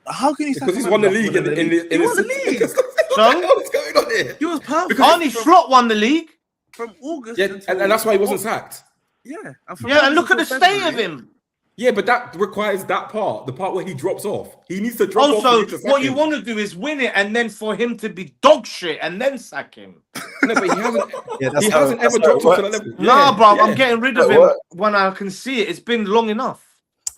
S1: how can he?
S2: Because he's won the league in
S1: the league.
S3: So
S2: what's going on here?
S1: He was perfect.
S3: Arnie Slot won the league
S1: from August.
S2: Yeah, and that's why he wasn't sacked.
S1: Yeah,
S3: and look at the state of him.
S2: Yeah, but that requires that part, the part where he drops off. He needs to drop off.
S3: Also, what you want to do is win it, and then for him to be dog shit, and then sack him.
S2: No, but he hasn't.
S4: Yeah,
S2: he hasn't ever dropped off to that level.
S3: Nah,
S2: Yeah,
S3: bro,
S2: yeah.
S3: I'm getting rid of him when I can see it. It's been long enough.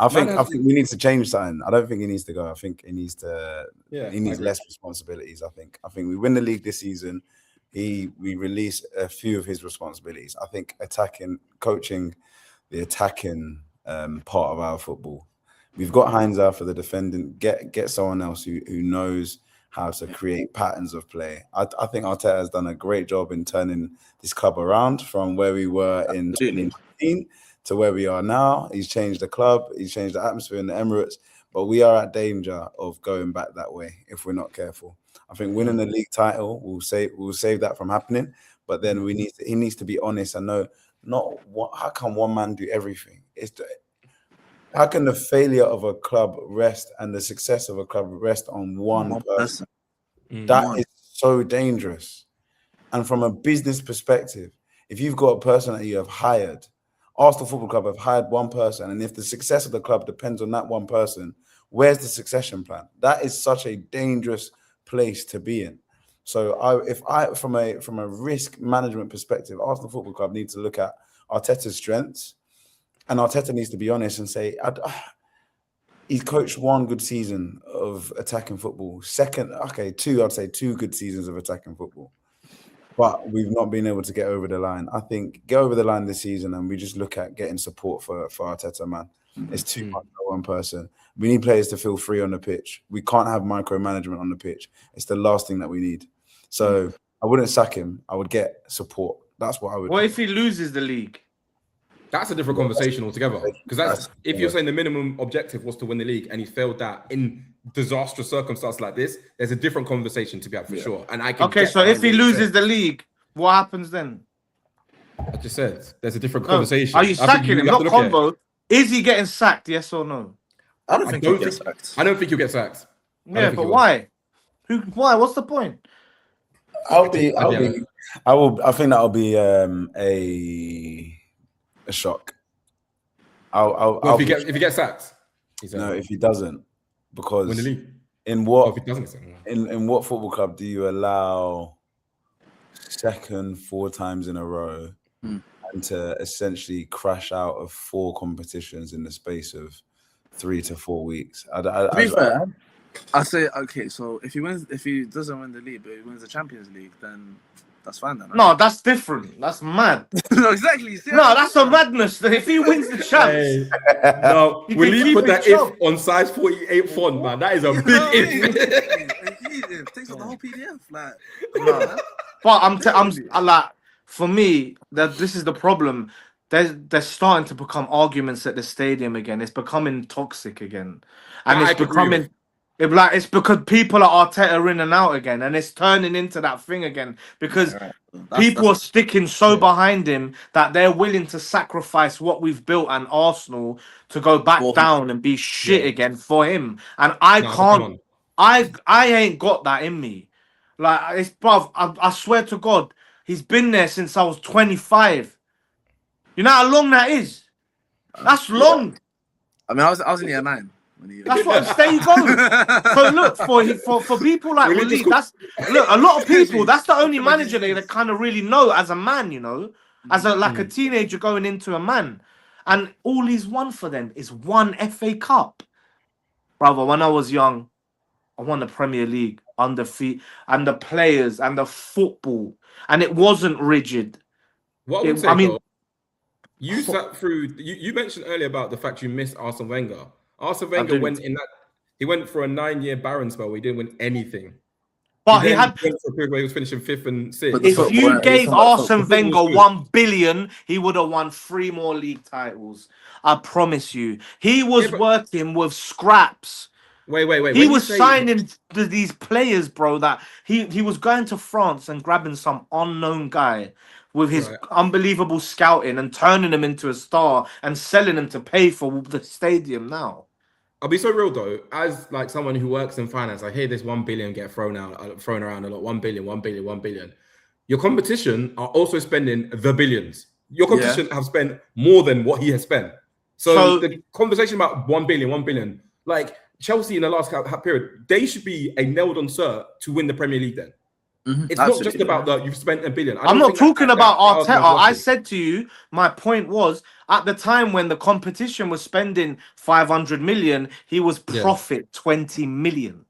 S4: I think we need to change something. I don't think he needs to go. I think he needs to.
S2: Yeah,
S4: he needs less responsibilities. I think we win the league this season. We release a few of his responsibilities. I think coaching the attacking part of our football. We've got Heinz out for the defending. Get someone else who knows how to create patterns of play. I think Arteta has done a great job in turning this club around from where we were in 2019 to where we are now. He's changed the club. He's changed the atmosphere in the Emirates. But we are at danger of going back that way if we're not careful. I think winning the league title will save that from happening. But then he needs to be honest and know how can one man do everything? How can the failure of a club rest and the success of a club rest on one person? That is so dangerous. And from a business perspective, if you've got a person that you have hired, Arsenal Football Club have hired one person, and if the success of the club depends on that one person, where's the succession plan? That is such a dangerous place to be in. So from a risk management perspective, Arsenal Football Club needs to look at Arteta's strengths. And Arteta needs to be honest and say, he's coached one good season of attacking football. I'd say two good seasons of attacking football. But we've not been able to get over the line. I think get over the line this season and we just look at getting support for Arteta, man. It's too much for one person. We need players to feel free on the pitch. We can't have micromanagement on the pitch. It's the last thing that we need. So I wouldn't sack him. I would get support. That's what I would do.
S3: What if he loses the league?
S2: That's a different conversation altogether. Because if you're saying the minimum objective was to win the league and he failed that in disastrous circumstances like this, there's a different conversation to be had for sure. And
S3: so if he loses the league, what happens then?
S2: I just said there's a different conversation.
S3: Are you sacking him? Not combo. Is he getting sacked? Yes or no?
S1: I don't think he'll get sacked.
S2: I don't think he'll get sacked.
S3: Yeah, but why? Why? What's the point?
S4: I think that'll be a shock.
S2: If he gets sacked,
S4: no. If he doesn't, because
S2: win the league.
S4: In what?
S2: If he doesn't,
S4: in what football club do you allow second 4 times in a row and to essentially crash out of 4 competitions in the space of 3 to 4 weeks?
S1: To be fair, I say okay. So if he doesn't win the league, but he wins the Champions League, then that's fine. Then, right?
S3: No, that's different. That's mad.
S1: No, exactly.
S3: No, that's a madness. If he wins the champs,
S2: no, will you put that if on size 48 font, man? That is a big if.
S1: It takes up the whole PDF, like.
S3: No. But I'm like, for me, this is the problem. They're starting to become arguments at the stadium again. It's becoming toxic again, and it's becoming. It's because people are Arteta in and out again, and it's turning into that thing again because people are sticking so behind him that they're willing to sacrifice what we've built and Arsenal to go back down and be shit again for him. And I can't. I ain't got that in me. Like it's, bruv, I swear to God, he's been there since I was 25. You know how long that is? That's long.
S1: I mean, I was in year 9.
S3: That's what there you go. So look for people like Waleed, a lot of people. That's the only manager they kind of really know as a man, you know, as a teenager going into a man, and all he's won for them is one FA Cup, brother. When I was young, I won the Premier League, undefeated, and the players and the football, and it wasn't rigid.
S2: What I would say, you sat through. You mentioned earlier about the fact you missed Arsene Wenger. Arsene Wenger he went for a 9-year barren spell where he didn't win anything.
S3: But he
S2: went for a period where he was finishing 5th and 6th.
S3: If you gave Arsene Wenger 1 billion, he would have won 3 more league titles. I promise you. He was working with scraps.
S2: Wait.
S3: He was signing these players, bro, that he was going to France and grabbing some unknown guy with his unbelievable scouting and turning him into a star and selling him to pay for the stadium now.
S2: I'll be so real though, as like someone who works in finance, I hear this 1 billion get thrown around a lot. 1 billion. Your competition are also spending the billions. Your competition have spent more than what he has spent. So the conversation about 1 billion, like Chelsea in the last period, they should be a nailed-on cert to win the Premier League then. It's not just about that you've spent $1 billion.
S3: I'm not talking about Arteta. I said to you, my point was, at the time when the competition was spending 500 million, he was profit 20 million.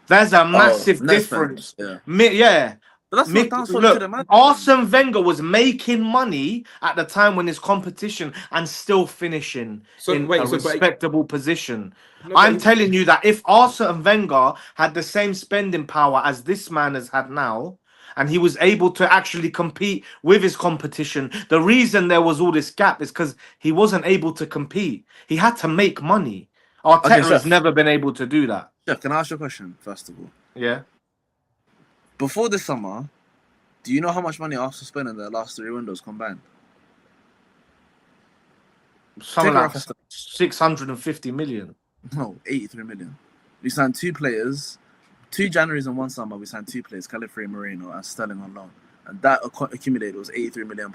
S3: There's a massive difference. Yeah.
S1: But that's
S3: look, Arsene Wenger was making money at the time when his competition and still finishing in a respectable position. I'm telling you that if Arsene Wenger had the same spending power as this man has had now, and he was able to actually compete with his competition, the reason there was all this gap is because he wasn't able to compete. He had to make money. Arteta has never been able to do that.
S1: Yeah, can I ask you a question, first of all?
S3: Yeah.
S1: Before this summer, do you know how much money Arsenal spent in their last 3 windows combined?
S3: Something like 650 million.
S1: No, 83 million. We signed 2 players, 2 Januaries and 1 summer. We signed 2 players, Califrey Moreno and Sterling on loan. And that accumulated was £83 million.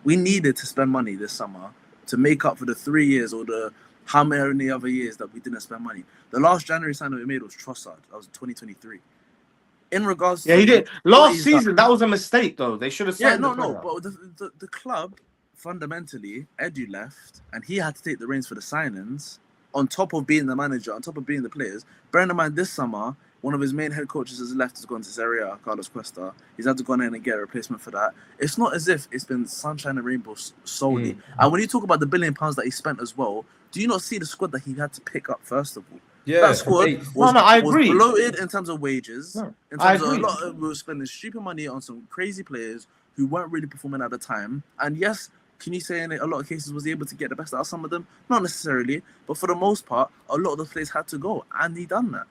S1: We needed to spend money this summer to make up for the 3 years or the how many other years that we didn't spend money. The last January signing we made was Trossard. That was 2023. In regards to...
S3: he did. Last season, that was a mistake, though. They should have signed
S1: but the club, fundamentally, Edu left, and he had to take the reins for the signings, on top of being the manager, on top of being the players. Bearing in mind, this summer, one of his main head coaches has left, has gone to Serie A, Carlos Cuesta. He's had to go in and get a replacement for that. It's not as if it's been sunshine and rainbows solely. And when you talk about the £1 billion that he spent as well, do you not see the squad that he had to pick up, first of all?
S2: Yeah,
S1: that squad
S3: I agree.
S1: was bloated in terms of wages.
S3: No,
S1: in terms of we were spending stupid money on some crazy players who weren't really performing at the time. And yes, can you say in a lot of cases was he able to get the best out of some of them? Not necessarily, but for the most part, a lot of the players had to go, and he done that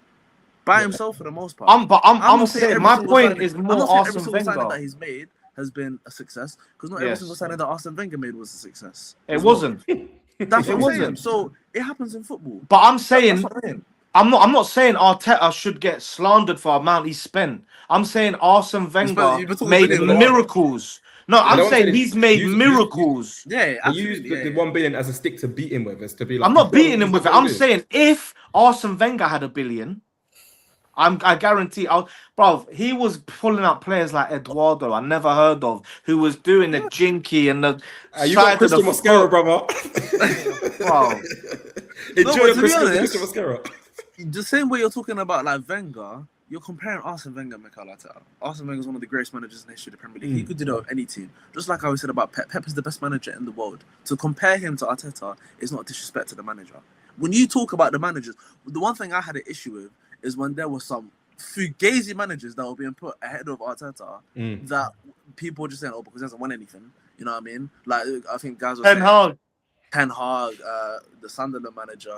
S1: by himself for the most part.
S3: I'm saying my point is more Arsene Wenger
S1: that he's made has been a success, because not every single signing that Arsene Wenger made was a success.
S3: It wasn't.
S1: That's what I'm saying. So it happens in football.
S3: But I'm saying, I'm not saying Arteta should get slandered for the amount he spent. I'm saying Arsene Wenger made miracles. No, I'm saying he's made miracles.
S2: You use the 1 billion as a stick to beat him with, as to be like.
S3: I'm not beating him with it. I'm saying if Arsene Wenger had $1 billion, I guarantee, bro, he was pulling up players like Eduardo, I never heard of, who was doing the jinky and the
S2: you got Crystal Mascara, brother.
S3: Bro.
S1: Enjoy Crystal Mascara. The same way you're talking about like Wenger, you're comparing Arsene Wenger and Mikel Arteta. Arsene Wenger is one of the greatest managers in the history of the Premier League. He could do that with any team. Just like I always said about Pep. Pep is the best manager in the world. To compare him to Arteta is not disrespect to the manager. When you talk about the managers, the one thing I had an issue with is when there were some fugazi managers that were being put ahead of Arteta that people were just saying, oh, because he hasn't won anything. You know what I mean? Like, I think guys were saying... Ten Hag, the Sunderland manager,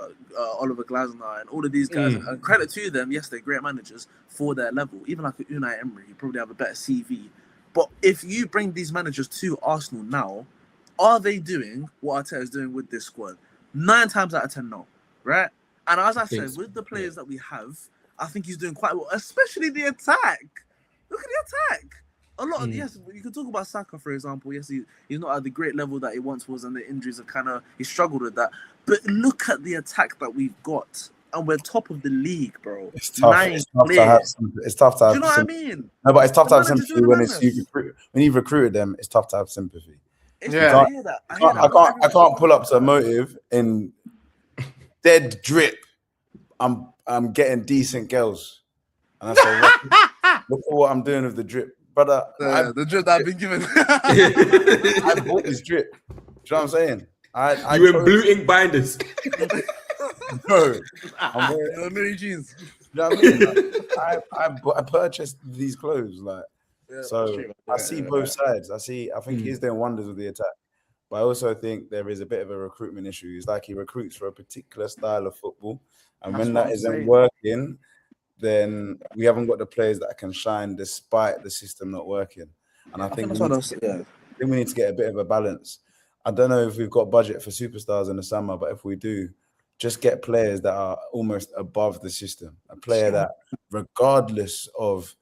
S1: Oliver Glasner, and all of these guys. And credit to them, yes, they're great managers for their level. Even like Unai Emery, he probably have a better CV. But if you bring these managers to Arsenal now, are they doing what Arteta is doing with this squad? 9 times out of 10, no. Right? And as I said, with the players that we have, I think he's doing quite well, especially the attack. Look at the attack. A lot of yes, you can talk about Saka, for example. Yes, he's not at the great level that he once was, and the injuries have he struggled with that. But look at the attack that we've got, and we're top of the league, bro.
S4: It's tough. It's tough to have. It's tough to have.
S1: Do you know what I mean?
S4: No, but it's tough to have sympathy when you've recruited them. It's tough to have sympathy.
S1: I hear that.
S4: I can't pull up to a motive in dead drip. I'm getting decent girls, and I say, look at what I'm doing with the drip. Brother,
S1: the drip that I've been given.
S4: I bought this drip. Do you know what I'm saying?
S2: You in blue ink binders.
S4: No, I'm wearing
S1: mini jeans.
S4: You know what I mean? Like, I purchased these clothes, like I see both sides. I think he's doing wonders with the attack, but I also think there is a bit of a recruitment issue. It's like he recruits for a particular style of football, and when that isn't working, then we haven't got the players that can shine despite the system not working. And I think we need to get a bit of a balance. I don't know if we've got budget for superstars in the summer, but if we do, just get players that are almost above the system. A player that, regardless of...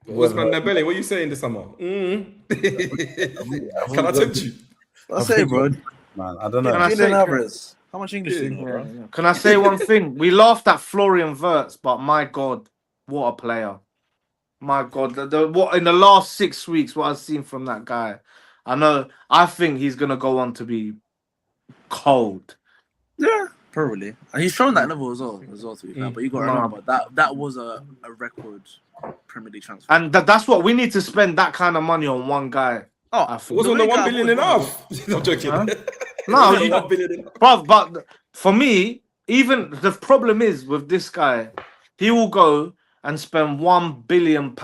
S2: Usman Dembele, what are you saying this summer? Can I tempt you?
S1: I say, bro.
S4: man. I don't know.
S1: How much English do you know, bro?
S3: Yeah. Can I say one thing? We laughed at Florian Wirtz, but my God, what a player! My God, what in the last 6 weeks, what I've seen from that guy, I think he's gonna go on to be cold.
S1: Yeah, probably. And he's shown that level as well to be fair. But you got to remember that was a record Premier League transfer.
S3: And that's what we need to spend that kind of money on one guy.
S2: Oh, wasn't the 1 billion enough? I'm joking.
S3: Huh? No, bro, but for me, even the problem is with this guy, he will go and spend £1 billion,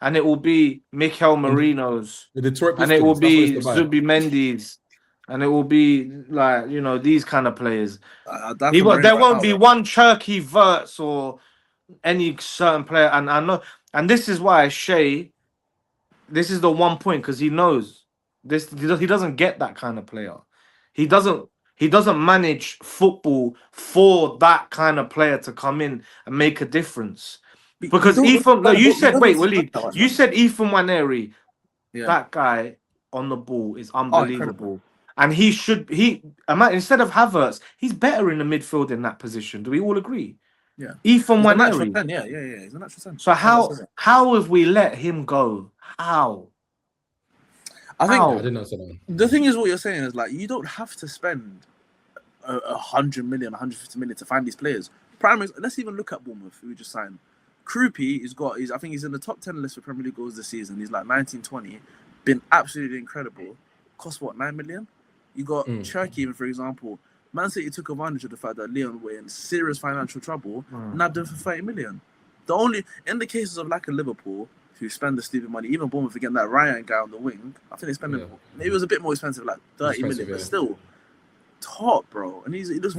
S3: and it will be Mikel Merino's,
S2: the Detroit
S3: and it will be Zubimendi's, and it will be like these kind of players. There won't be one Cherky Wirtz or any certain player, and I know, and this is why Shay. This is the one point because he knows this. He doesn't get that kind of player. He doesn't manage football for that kind of player to come in and make a difference. Because Ethan, you said Waleed, you said Ethan Nwaneri, that guy on the ball is unbelievable. And instead of Havertz, he's better in the midfield in that position. Do we all agree?
S1: Yeah.
S3: Ethan Nwaneri.
S1: Yeah. He's a natural 10.
S3: So how have we let him go? How?
S1: I think
S2: I didn't know that.
S1: The thing is, what you're saying is like you don't have to spend 100 million, 150 million to find these players. Let's even look at Bournemouth, who we just signed. Krupi, I think he's in the top 10 list for Premier League goals this season. He's like 19-20, been absolutely incredible. Cost what, 9 million? You got Cherky, even for example. Man City took advantage of the fact that Leon were in serious financial trouble, nabbed him for 30 million. In the cases of like a Liverpool, who spend the stupid money, even Bournemouth again, that Ryan guy on the wing, I think they spend maybe it was a bit more expensive, like 30 million, but still top, bro. And he looks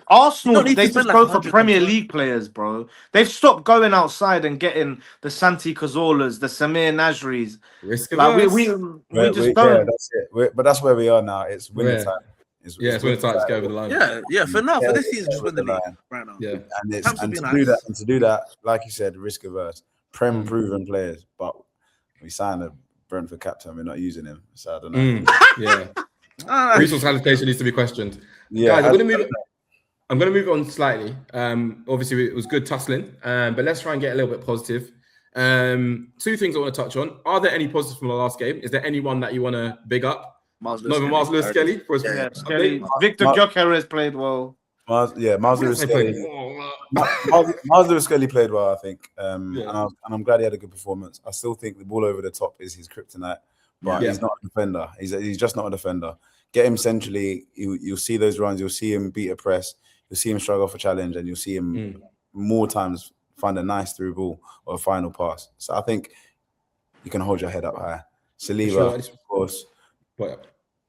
S3: Arsenal, they just go for Premier League players, bro. They've stopped going outside and getting the Santi Cazorlas, the Samir Nasris. We just don't.
S4: Yeah, that's it. But that's where we are now. It's winter time.
S2: It's winter time to go over the line.
S1: Yeah. For this season, just win the league right now.
S2: Yeah,
S4: and to do that, like you said, risk averse, Prem proven players. But we signed a Brentford captain. We're not using him, so I don't know.
S2: Yeah, resource allocation needs to be questioned.
S4: Yeah,
S2: guys, I'm going to move on slightly. Obviously, it was good tussling, but let's try and get a little bit positive. 2 things I want to touch on. Are there any positives from the last game? Is there anyone that you want to big up? Not even Miles Lewis-Skelly.
S3: Victor Gyökeres played well.
S4: Miles Lewis-Skelly. Miles Lewis-Skelly played well, I think. And I'm glad he had a good performance. I still think the ball over the top is his kryptonite, but he's not a defender. He's just not a defender. Get him centrally. You'll see those runs. You'll see him beat a press. You'll see him struggle for challenge, and you'll see him more times find a nice through ball or a final pass. So I think you can hold your head up high. Saliba, of course.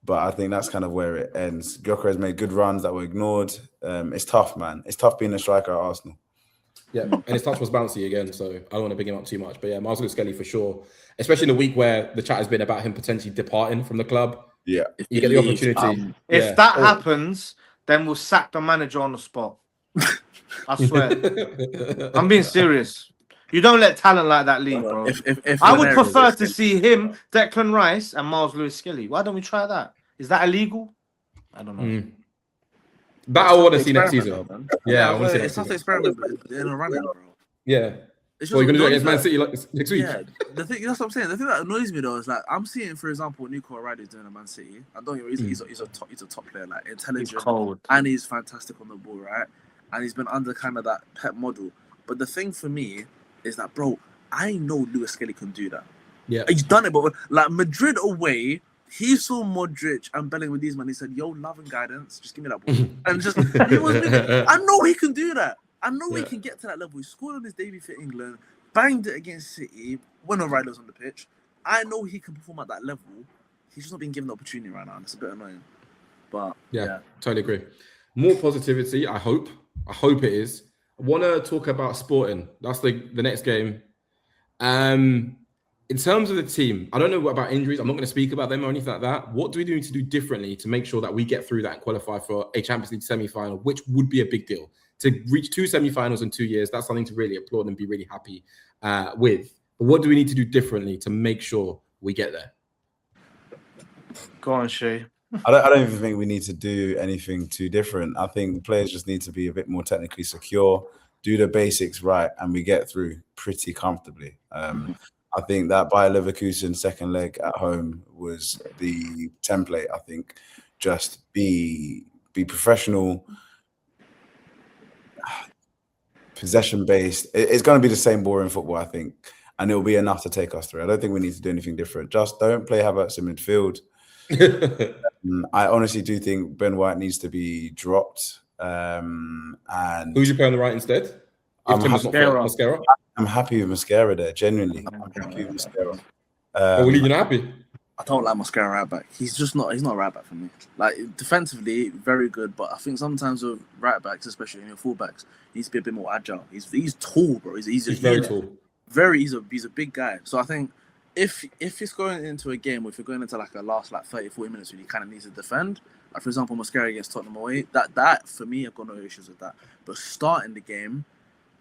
S4: But I think that's kind of where it ends. Gyökeres made good runs that were ignored. It's tough, man. It's tough being a striker at Arsenal.
S2: Yeah, and his touch was bouncy again, so I don't want to big him up too much. But yeah, Miles Lewis-Skelly for sure. Especially in a week where the chat has been about him potentially departing from the club.
S4: Yeah.
S2: You get the opportunity.
S3: If that happens, then we'll sack the manager on the spot. I swear. I'm being serious. You don't let talent like that leave, bro. I would prefer to see him, Declan Rice, and Miles Lewis-Skelly. Why don't we try that? Is that illegal? I don't know.
S2: That I want to see next season. I want to see
S1: it's not the experiment in a running, bro.
S2: Yeah. You're going to do it against Man City next week?
S1: Yeah, that's what I'm saying. The thing that annoys me though is like I'm seeing, for example, what Nico O'Reilly is doing at Man City. I don't know, he's a top player, like intelligent,
S3: he's cold,
S1: and he's fantastic on the ball, right? And he's been under kind of that Pep model. But the thing for me is that, bro, I know Lewis-Skelly can do that.
S2: Yeah,
S1: he's done it, but like Madrid away, he saw Modric and Bellingham with these men. He said, "Yo, love and guidance, just give me that ball." And just I know he can do that. I know he can get to that level. He scored on his debut for England, banged it against City when O'Reilly was on the pitch. I know he can perform at that level. He's just not being given the opportunity right now. It's a bit annoying. But yeah,
S2: totally agree. More positivity, I hope. I hope it is. I want to talk about Sporting. That's the next game. In terms of the team, I don't know about injuries. I'm not going to speak about them or anything like that. What do we need to do differently to make sure that we get through that and qualify for a Champions League semi-final, which would be a big deal? To reach 2 semi-finals in 2 years, that's something to really applaud and be really happy with. But what do we need to do differently to make sure we get there?
S3: Go on, Shay.
S4: I don't even think we need to do anything too different. I think players just need to be a bit more technically secure, do the basics right, and we get through pretty comfortably. I think that Bayer Leverkusen second leg at home was the template. I think just be professional, possession based. It's going to be the same boring football, I think, and it'll be enough to take us through. I don't think we need to do anything different. Just don't play Havertz in midfield. I honestly do think Ben White needs to be dropped. And
S2: who's you play on the right instead? Mascara.
S4: I'm happy with Mascara there. Genuinely, I'm happy with Mascara.
S2: You're not happy?
S1: I don't like Mascara right back. He's not a right back for me. Like defensively, very good, but I think sometimes with right backs, especially in your fullbacks, he needs to be a bit more agile. He's tall, bro. He's
S2: very tall.
S1: He's a big guy. So I think if it's going into a game, if you're going into like a last 30-40 minutes when you kind of need to defend, like for example Mascara against Tottenham away, that for me I've got no issues with that. But starting the game,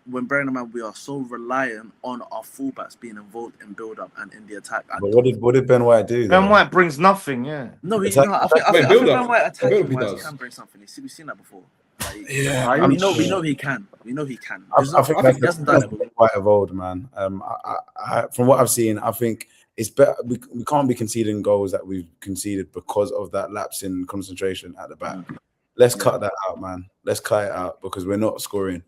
S1: when bearing in mind we are so reliant on our fullbacks being involved in build up and in the attack.
S4: But what did Ben White do?
S3: Ben White brings nothing. Yeah.
S1: No, I think Ben White attacking wise can bring something. We've seen that before. Like,
S4: yeah,
S1: we know he can. We know he can.
S4: I think he hasn't done it. Quite evolved, man. From what I've seen, I think it's better. We can't be conceding goals that we've conceded because of that lapse in concentration at the back. Let's cut that out, man. Let's cut it out because we're not scoring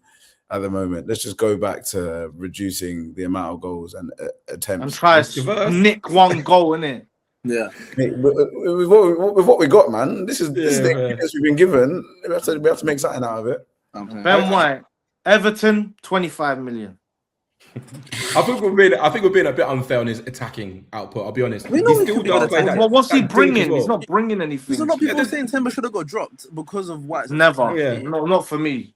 S4: at the moment. Let's just go back to reducing the amount of goals and attempts.
S3: And try to nick one goal, innit?
S1: Yeah.
S4: With what we got, man. This is the experience we've been given. We have to make something out of it.
S3: Ben White, Everton, 25 million.
S2: I think we're being a bit unfair on his attacking output. I'll be honest. He still does play that.
S3: Well, what's he bringing? He's not bringing anything.
S1: There's a lot of people saying Timber should have got dropped because of White.
S3: Never. Yeah. No, not for me.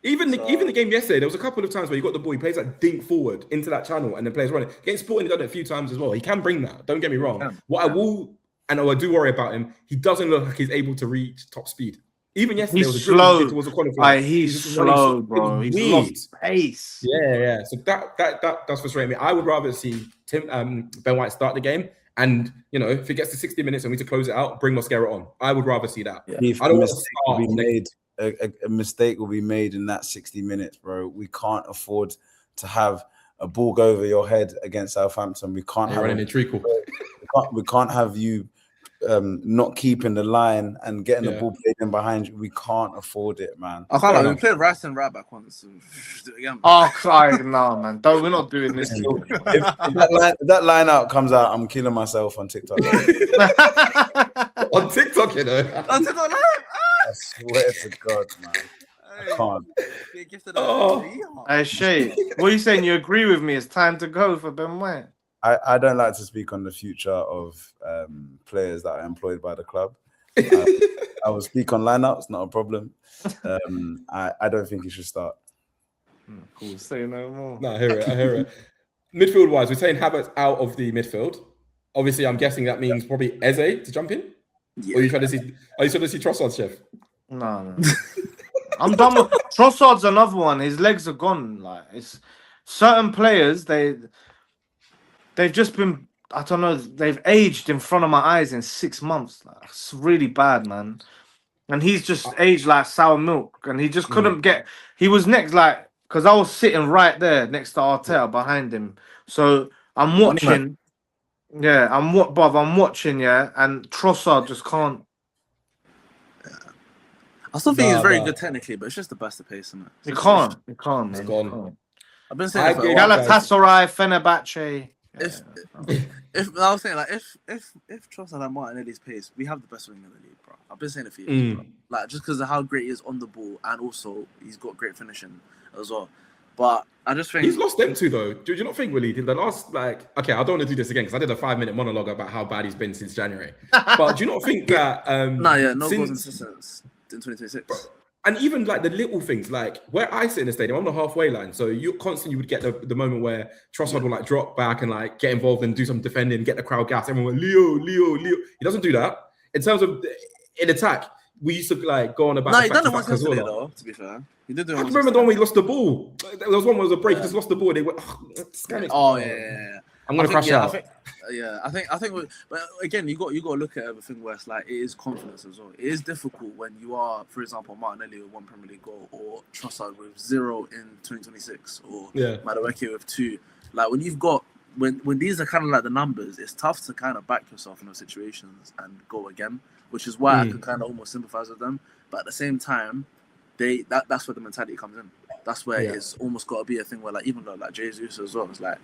S2: Even the game yesterday, there was a couple of times where he got the ball, he plays that dink forward into that channel and then plays running. Against Sporting, he done it a few times as well. He can bring that. Don't get me wrong. Yeah. What I do worry about him, he doesn't look like he's able to reach top speed. Even yesterday,
S3: he's slow. He's slow, bro. He's lost pace.
S2: Yeah. So that does frustrate me. I would rather see Ben White start the game. And, if it gets to 60 minutes and we need to close it out, bring Mascara on. I would rather see that.
S4: Yeah. I don't want to start. A mistake will be made in that 60 minutes, bro. We can't afford to have a ball go over your head against Southampton. We can't have
S2: running a treacle.
S4: We can't have you not keeping the line and getting the ball played in behind you. We can't afford it, man.
S1: I can't lie. We played Rice and right back once.
S3: No, man. We're not doing this.
S4: if that line out comes out, I'm killing myself on TikTok.
S2: On TikTok,
S1: On TikTok live.
S4: I swear to God, man. I can't.
S3: Hey, Shay, what are you saying? You agree with me? It's time to go for Ben White.
S4: I don't like to speak on the future of players that are employed by the club. I will speak on lineups, not a problem. I don't think he should start.
S3: Cool, say no more.
S2: No, I hear it. Midfield wise, we're saying Havertz out of the midfield. Obviously, I'm guessing that means probably Eze to jump in. Yeah. Or are you trying to see Trossard, Chef?
S3: No. I'm done with Trossard's another one. His legs are gone. Like it's certain players, they've just been, I don't know, they've aged in front of my eyes in 6 months. Like, it's really bad, man. And he's just aged like sour milk. And he just couldn't he was next, like, because I was sitting right there next to Arteta behind him. So I'm watching. Yeah, I'm watching, and Trossard just can't.
S1: I still think he's very good technically, but it's just the burst of pace, isn't it?
S3: He can't.
S2: It's gone.
S1: I've been saying
S3: Galatasaray, Fenerbahce.
S1: If I was saying, like, if Trossard had Martinelli's pace, we have the best wing in the league, bro. I've been saying it for years, bro. Like, just because of how great he is on the ball, and also he's got great finishing as well. But I just think
S2: he's lost them too, though. Do you not think, Waleed, in the last, okay, I don't want to do this again because I did a 5-minute monologue about how bad he's been since January. But do you not think that?
S1: No goals since in 2026.
S2: And even like the little things, like where I sit in the stadium, I'm on the halfway line, so you constantly would get the moment where Trossard will like drop back and like get involved and do some defending, get the crowd gas. Everyone went Leo. He doesn't do that. In terms of in attack, we used to like go on about.
S1: No, he done it once yesterday, though. To be fair, he did do it.
S2: I remember the one where he lost the ball. There was one where it was a break. He just lost the ball. They went, scan it.
S1: Oh yeah.
S2: I'm gonna crash out.
S1: But again, you got to look at everything where it's like it is confidence as well. It is difficult when you are, for example, Martinelli with 1 Premier League goal, or Trossard with 0 in 2026, or Madueke with 2. Like when you've got when these are kind of like the numbers, it's tough to kind of back yourself in those situations and go again, which is why I can kind of almost sympathize with them. But at the same time, that's where the mentality comes in. That's where it's almost got to be a thing where, like, even though like Jesus as well, it's like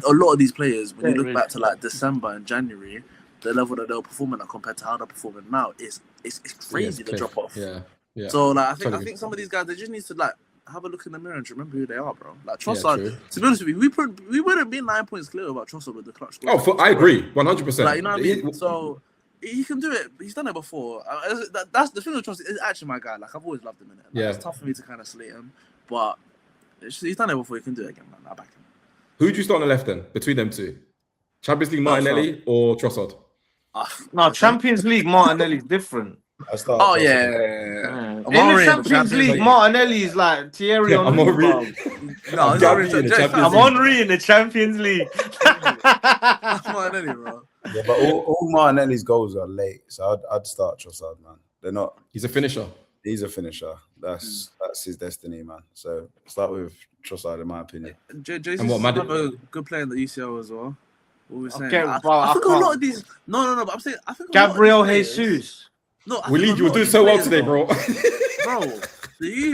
S1: a lot of these players, when you look back to like December and January, the level that they were performing at compared to how they're performing now is crazy. The drop off. Yeah. So like I think some of these guys, they just need to like have a look in the mirror and remember who they are, bro. Like Trossard, to be honest with you, we wouldn't be 9 points clear about Trossard with the clutch.
S2: I agree, 100%.
S1: Like, you know what I mean? So he can do it. He's done it before. That's the thing with Trossard. Is actually my guy. Like, I've always loved him in it. Like, it's tough for me to kind of slate him, but he's done it before. He can do it again, man. I back him.
S2: Who do you start on the left then between them two? Champions League Martinelli or Trossard?
S3: No, Champions League Martinelli's different.
S1: In the
S3: Champions League, Martinelli is like Thierry Henry. I'm Henry in the Champions League.
S1: Martinelli, bro.
S4: Yeah, but all Martinelli's goals are late, so I'd start Trossard, man. They're not.
S2: He's a finisher.
S4: He's a finisher. That's his destiny, man. So start with Trossard, in my opinion.
S1: Jason's another good player in the UCL as well. What we saying?
S3: Okay,
S1: I think a lot of these. No. But I'm saying I think
S3: Gabriel Jesus.
S1: No,
S2: Waleed, you were doing so well today, bro.
S1: The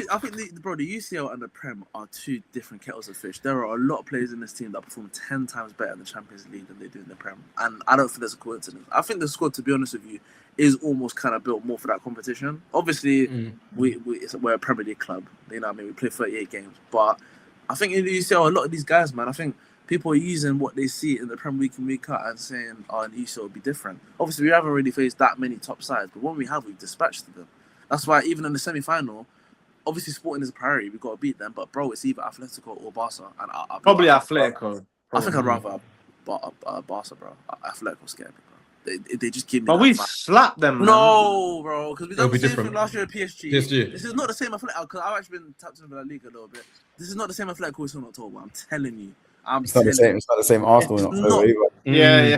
S1: UCL and the Prem are two different kettles of fish. There are a lot of players in this team that perform 10 times better in the Champions League than they do in the Prem, and I don't think there's a coincidence. I think the squad, to be honest with you, is almost kind of built more for that competition. Obviously, we're a Premier League club. You know what I mean? We play 38 games, but I think in the UCL, a lot of these guys, man, I think people are using what they see in the Premier week in, week out and saying, oh, in the UCL will be different. Obviously, we haven't really faced that many top sides, but when we have, we've dispatched them. That's why even in the semi-final, obviously Sporting is a priority. We've got to beat them, but bro, it's either Atletico or Barca. And
S3: probably Atletico.
S1: I think I'd rather Barca, bro. Atletico scared me, bro. They just give me.
S3: But we slapped them. Man.
S1: No, bro, because we done the same thing last year at PSG.
S2: This
S1: is not the same Atletico, because I've actually been tapped into the league a little bit. This is not the same Atletico we saw in October. I'm telling you.
S4: It's not the same Arsenal in October either.
S3: Yeah.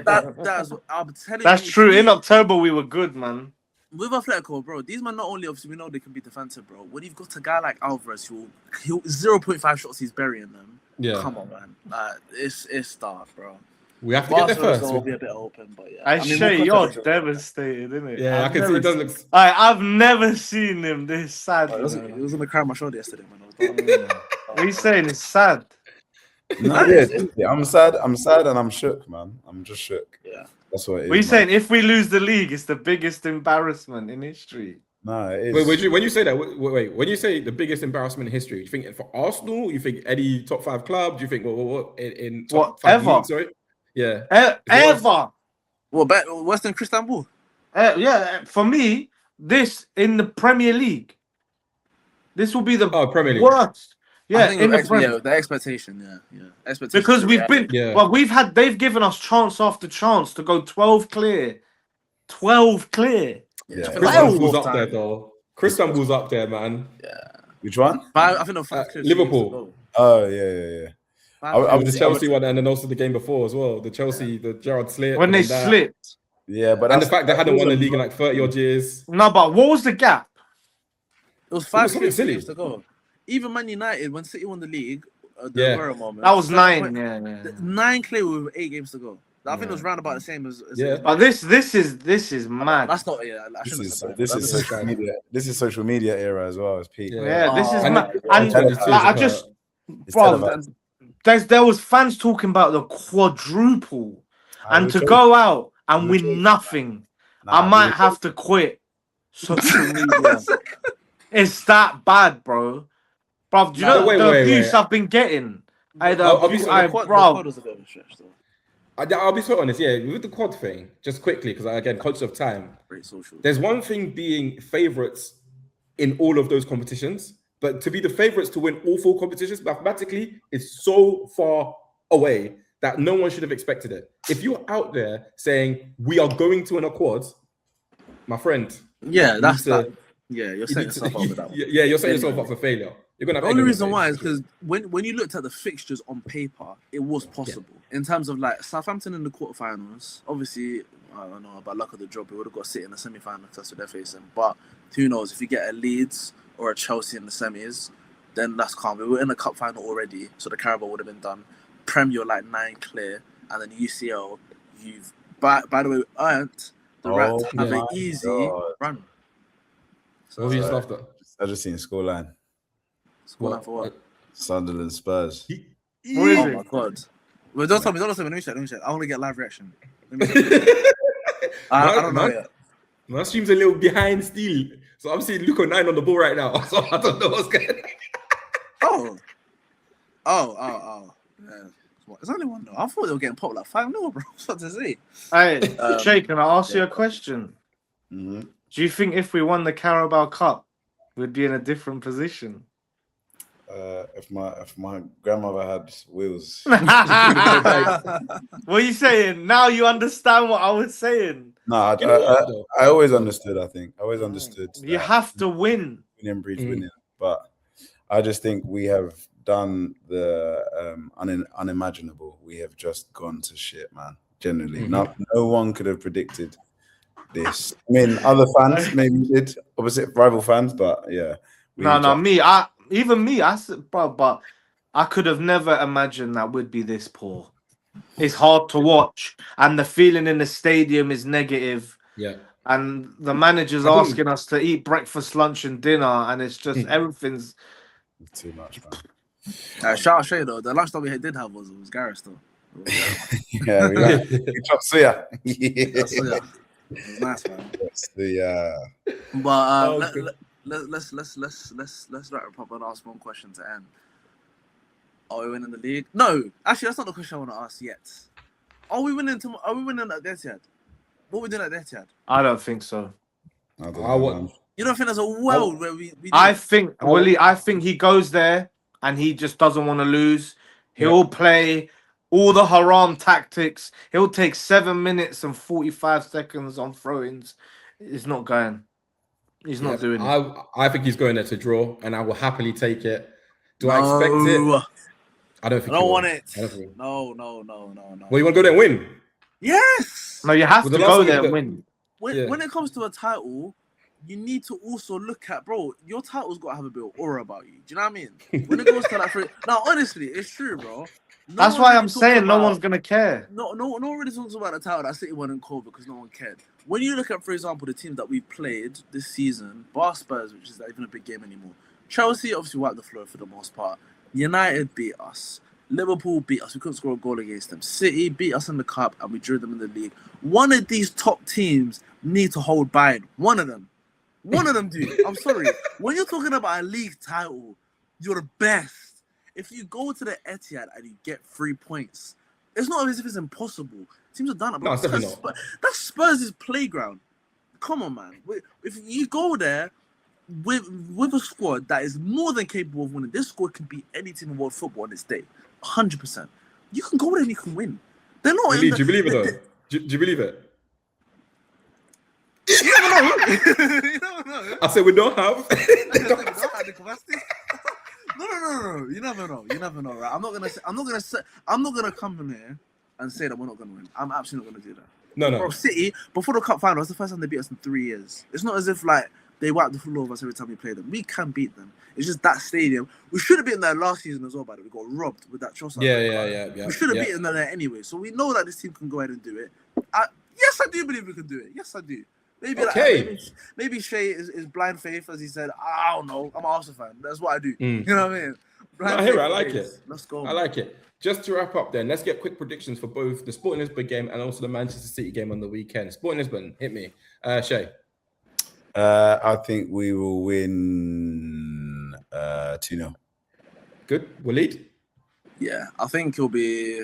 S1: I'm telling you.
S3: That's true. In October, we were good, man.
S1: With Atletico, bro, these men not only, obviously, we know they can be defensive, bro. When you've got a guy like Alvarez who 0.5 shots, he's burying them. Yeah. Come on, man. It's dark, bro.
S2: We have to get there first.
S1: Will be a bit open, but yeah.
S3: I mean, you're devastated, isn't it?
S2: Yeah, I can see it doesn't look.
S3: I've never seen him this sad.
S1: It was on the cry on my shoulder yesterday, man.
S3: What are you saying? It's sad.
S4: No, yeah, I'm sad, and I'm shook, man. I'm just shook.
S1: Yeah,
S4: that's what it is.
S3: What are you saying? If we lose the league, it's the biggest embarrassment in history.
S4: No, it is.
S2: Wait, when you say that, when you say the biggest embarrassment in history, you think for Arsenal? You think any top 5 club? Do you think what in top 5 leagues, sorry? Yeah,
S3: ever.
S1: What worse than Istanbul?
S3: Yeah, for me, this in the Premier League, this will be the
S2: Premier League.
S3: worst. Yeah,
S1: the expectation, expectation.
S3: Because they've given us chance after chance to go 12 clear. 12 clear.
S4: Yeah.
S2: Istanbul's up there, though. Istanbul's up there, man.
S1: Yeah.
S4: Which one?
S1: I think 5 clear.
S2: Liverpool.
S4: Oh, yeah.
S2: I was the Chelsea one, and then also the game before as well. The Chelsea, the Gerrard slip.
S3: When they slipped.
S4: Yeah, but
S2: and the fact they hadn't won the league in like 30 odd years.
S3: No, but what was the gap?
S1: It was 5 games to go. Even Man United, when City won the league, the moment,
S3: that was 9.
S1: 9 clear with 8 games to go. I think it was round about the same as
S3: But this is mad.
S1: That's not.
S4: This is social media. This is social media era as well as Pete.
S3: Yeah, this is mad. And there was fans talking about the quadruple, and to go out and win nothing, I might have to quit social media. It's that bad, bro. Bro, do you know the abuse I've been getting?
S2: I'll be so honest, with the quad thing, just quickly, because again, conscious of time. There's one thing being favourites in all of those competitions, but to be the favourites to win all 4 competitions mathematically is so far away that no one should have expected it. If you're out there saying we are going to win a quad, my friend,
S1: you're setting yourself up for that one.
S2: Yeah, you're setting yourself up for failure. You're gonna have
S1: The only
S2: egg on your
S1: reason
S2: face.
S1: why is because when you looked at the fixtures on paper, it was possible in terms of like Southampton in the quarterfinals. Obviously, I don't know about luck of the draw, we would have got City in the semi-final if that's what they're facing. But who knows? If you get a Leeds or a Chelsea in the semis, then that's calm. We were in the cup final already, so the Carabao would have been done. Prem, you're like 9 clear, and then UCL, you've by the way earned the right to have an easy run.
S2: So what just after?
S4: I just seen scoreline.
S1: Scoreline for what?
S4: Sunderland Spurs.
S1: Oh my god! Well, don't tell me. Let me check. I want to get live reaction. Let me check. I don't know yet.
S2: My stream's a little behind still, so I'm seeing Luke 9 on the ball right now. So I don't know what's going on.
S1: Oh. Yeah. It's only 1-0. I thought they were getting popped like 5-0, bro. What to say?
S3: Hey, Shay, can I ask you a question?
S4: Mm-hmm.
S3: Do you think if we won the Carabao Cup, we'd be in a different position?
S4: If my grandmother had wheels.
S3: What are you saying? Now you understand what I was saying.
S4: No, I always understood. I think I always understood.
S3: You have to win.
S4: Winning breeds winning, but I just think we have done the unimaginable. We have just gone to shit, man. Generally, no one could have predicted this. I mean, other fans maybe did, opposite rival fans, but yeah. I said, bro, but I could have never imagined that we'd be this poor. It's hard to watch, and the feeling in the stadium is negative.
S2: Yeah.
S3: And the manager's asking us to eat breakfast, lunch, and dinner, and it's just everything's
S4: too much, man.
S1: Shout out Shay though. The lunch that we did have was Gareth though.
S4: Yeah, we chopped suya.
S1: It was nice, man. But let's wrap up and ask one question to end. Are we winning the league? No, actually, that's not the question I want to ask yet. Are we winning at the Etihad? What are we doing at the Etihad?
S3: I don't think so.
S4: I don't know.
S1: You don't think there's a world where we
S3: I think Willie. I think he goes there and he just doesn't want to lose. He'll play all the haram tactics. He'll take 7 minutes and 45 seconds on throw-ins. It's not going. He's not doing it.
S2: I think he's going there to draw, and I will happily take it. Do I expect it? I don't think.
S1: I don't want it. No.
S2: Well, you want to go there and win?
S1: Yes.
S3: No, you have to go there and win.
S1: When it comes to a title, you need to also look at, bro, your title's got to have a bit of aura about you. Do you know what I mean? When it goes to like, now, honestly, it's true, bro.
S3: That's why I'm saying no one's gonna care.
S1: No one really talks about the title that City won in cold because no one cared. When you look at, for example, the teams that we played this season, Bar Spurs, which is not even a big game anymore. Chelsea obviously wiped the floor for the most part. United beat us. Liverpool beat us. We couldn't score a goal against them. City beat us in the cup and we drew them in the league. One of these top teams need to hold Bayern. One of them. Do. I'm sorry. When you're talking about a league title, you're the best. If you go to the Etihad and you get 3 points, it's not as if it's impossible. Teams have done it.
S2: No, it's definitely not.
S1: That's Spurs' playground. Come on, man. If you go there with a squad that is more than capable of winning, this squad can beat any team in world football on this day. 100%. You can go there and you can win. They're not.
S2: Do you believe it though? Do you believe it?
S1: You never know.
S2: I said we don't have.
S1: No. You never know, right? I'm not gonna come in here and say that we're not gonna win. I'm absolutely not gonna do that.
S2: No.
S1: Bro, City, before the cup final, it's the first time they beat us in 3 years. It's not as if like they wiped the floor of us every time we play them. We can beat them. It's just that stadium. We should have beaten there last season as well, by the way. We got robbed with that Trossard.
S2: Yeah.
S1: We should have beaten them there anyway. So we know that this team can go ahead and do it. Yes, I do believe we can do it. Yes, I do. Maybe Shay is blind faith, as he said. I don't know. I'm an Arsenal fan. That's what I do. You know what I mean?
S2: I like it.
S1: Let's go.
S2: I like it. Just to wrap up then, let's get quick predictions for both the Sporting Lisbon game and also the Manchester City game on the weekend. Sporting Lisbon, hit me. Shay.
S4: I think we will win 2-0.
S2: Good. Waleed?
S1: Yeah, I think it'll be...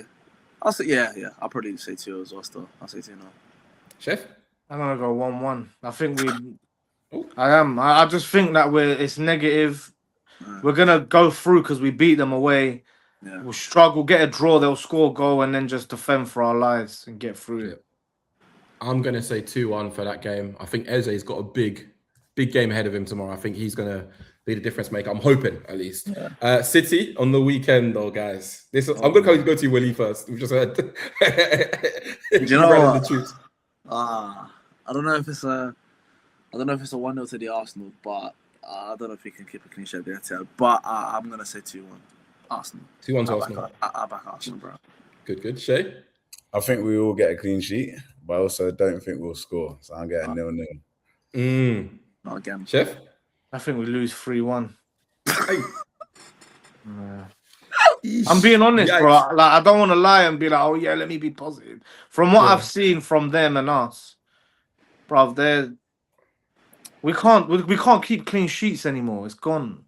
S1: I'll say, yeah. I'll probably say 2 as well still. I'll say 2-0.
S2: Chef?
S3: I'm going to go 1-1. I think I am. I just think that it's negative. We're going to go through because we beat them away. Yeah. We'll struggle, get a draw, they'll score a goal, and then just defend for our lives and get through it.
S2: I'm going to say 2-1 for that game. I think Eze's got a big big game ahead of him tomorrow. I think he's gonna be the difference maker. I'm hoping, at least. City on the weekend, though, guys. I'm gonna go to Willie first. We've just heard.
S1: Do you know what? I don't know if it's a 1-0 to the Arsenal, but I don't know if he can keep a clean sheet there. But I'm gonna say 2-1 Arsenal.
S2: 2-1 to Arsenal.
S1: I back Arsenal, bro.
S2: Good. Shay?
S4: I think we will get a clean sheet, but I also don't think we'll score. So I'm getting 0-0.
S1: Not again.
S2: Chef?
S3: I think we lose 3-1. I'm being honest, bro. Like, I don't want to lie and be like, oh yeah, let me be positive. From what I've seen from them and us, bro, we can't keep clean sheets anymore. It's gone.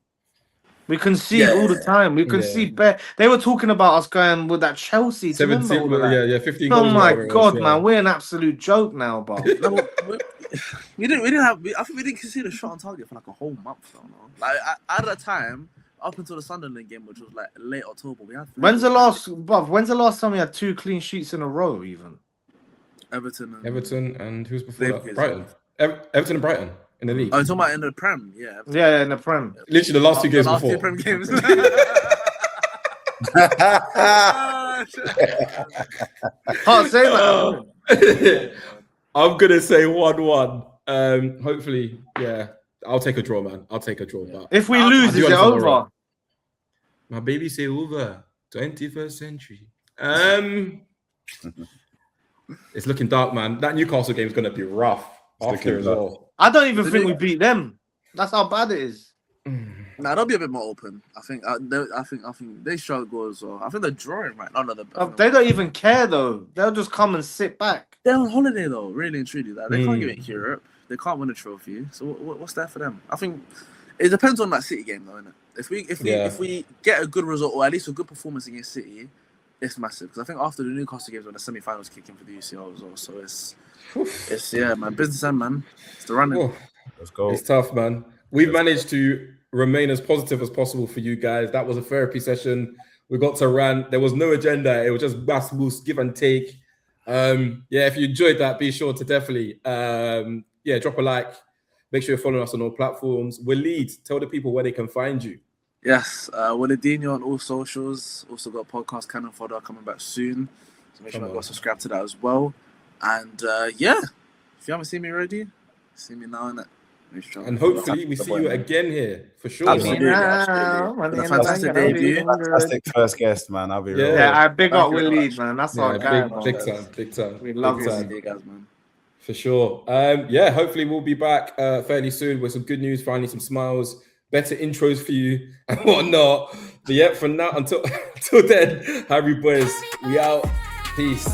S3: We concede all the time. We concede. They were talking about us going with that Chelsea.
S2: 17, 15 goals.
S3: Oh my God, man, we're an absolute joke now, bro.
S1: we didn't have. I think we didn't concede a shot on target for like a whole month. Though, no? Like at that time, up until the Sunderland game, which was like late October, we had.
S3: When's the last time we had 2 clean sheets in a row? Even
S1: Everton
S2: and who's before that? Brighton. Everton and Brighton in the league.
S1: Oh, you're talking about in the Prem, yeah.
S3: Yeah, in the Prem.
S2: Literally the last 2 games before.
S1: The last 2 Prem games.
S3: Can't say that.
S2: I'm gonna say 1-1. Hopefully, I'll take a draw, man. I'll take a draw. But
S3: if we lose, is it over?
S2: My baby say over. 21st century. It's looking dark, man. That Newcastle game is gonna be rough after as well.
S3: I don't even think we beat them. That's how bad it is.
S1: Nah, they'll be a bit more open. I think they struggle as well. I think they're drawing right now.
S3: They don't even care though. They'll just come and sit back.
S1: They're on holiday though, really and truly. Like, they can't get in Europe. They can't win a trophy. So what's there for them? I think it depends on that City game though, innit? If we get a good result or at least a good performance against City, it's massive. Because I think after the Newcastle games when the semi-finals kick in for the UCL as well, so it's man, business end, man. It's the running.
S4: Let's go.
S2: It's tough, man. We've managed to remain as positive as possible for you guys. That was a therapy session. We got to rant. There was no agenda. It was just bass boost, give and take. If you enjoyed that, be sure to definitely drop a like. Make sure you're following us on all platforms. Waleed, tell the people where they can find you.
S1: Yes, Waleedinho on all socials. Also got podcast Cannon Fodder coming back soon. So make sure you go subscribe to that as well. And if you haven't seen me already, see me now, innit?
S2: And hopefully we see you again here for sure.
S1: Absolutely. Fantastic debut.
S4: Fantastic first guest, man. I'll be real.
S3: Yeah, I big up Waleed, man. That's our guy.
S2: Big time.
S3: We love you
S1: guys, man.
S2: For sure. Hopefully we'll be back fairly soon with some good news, finally some smiles, better intros for you and whatnot. But for now, until then, Highbury Boyz, we out. Peace.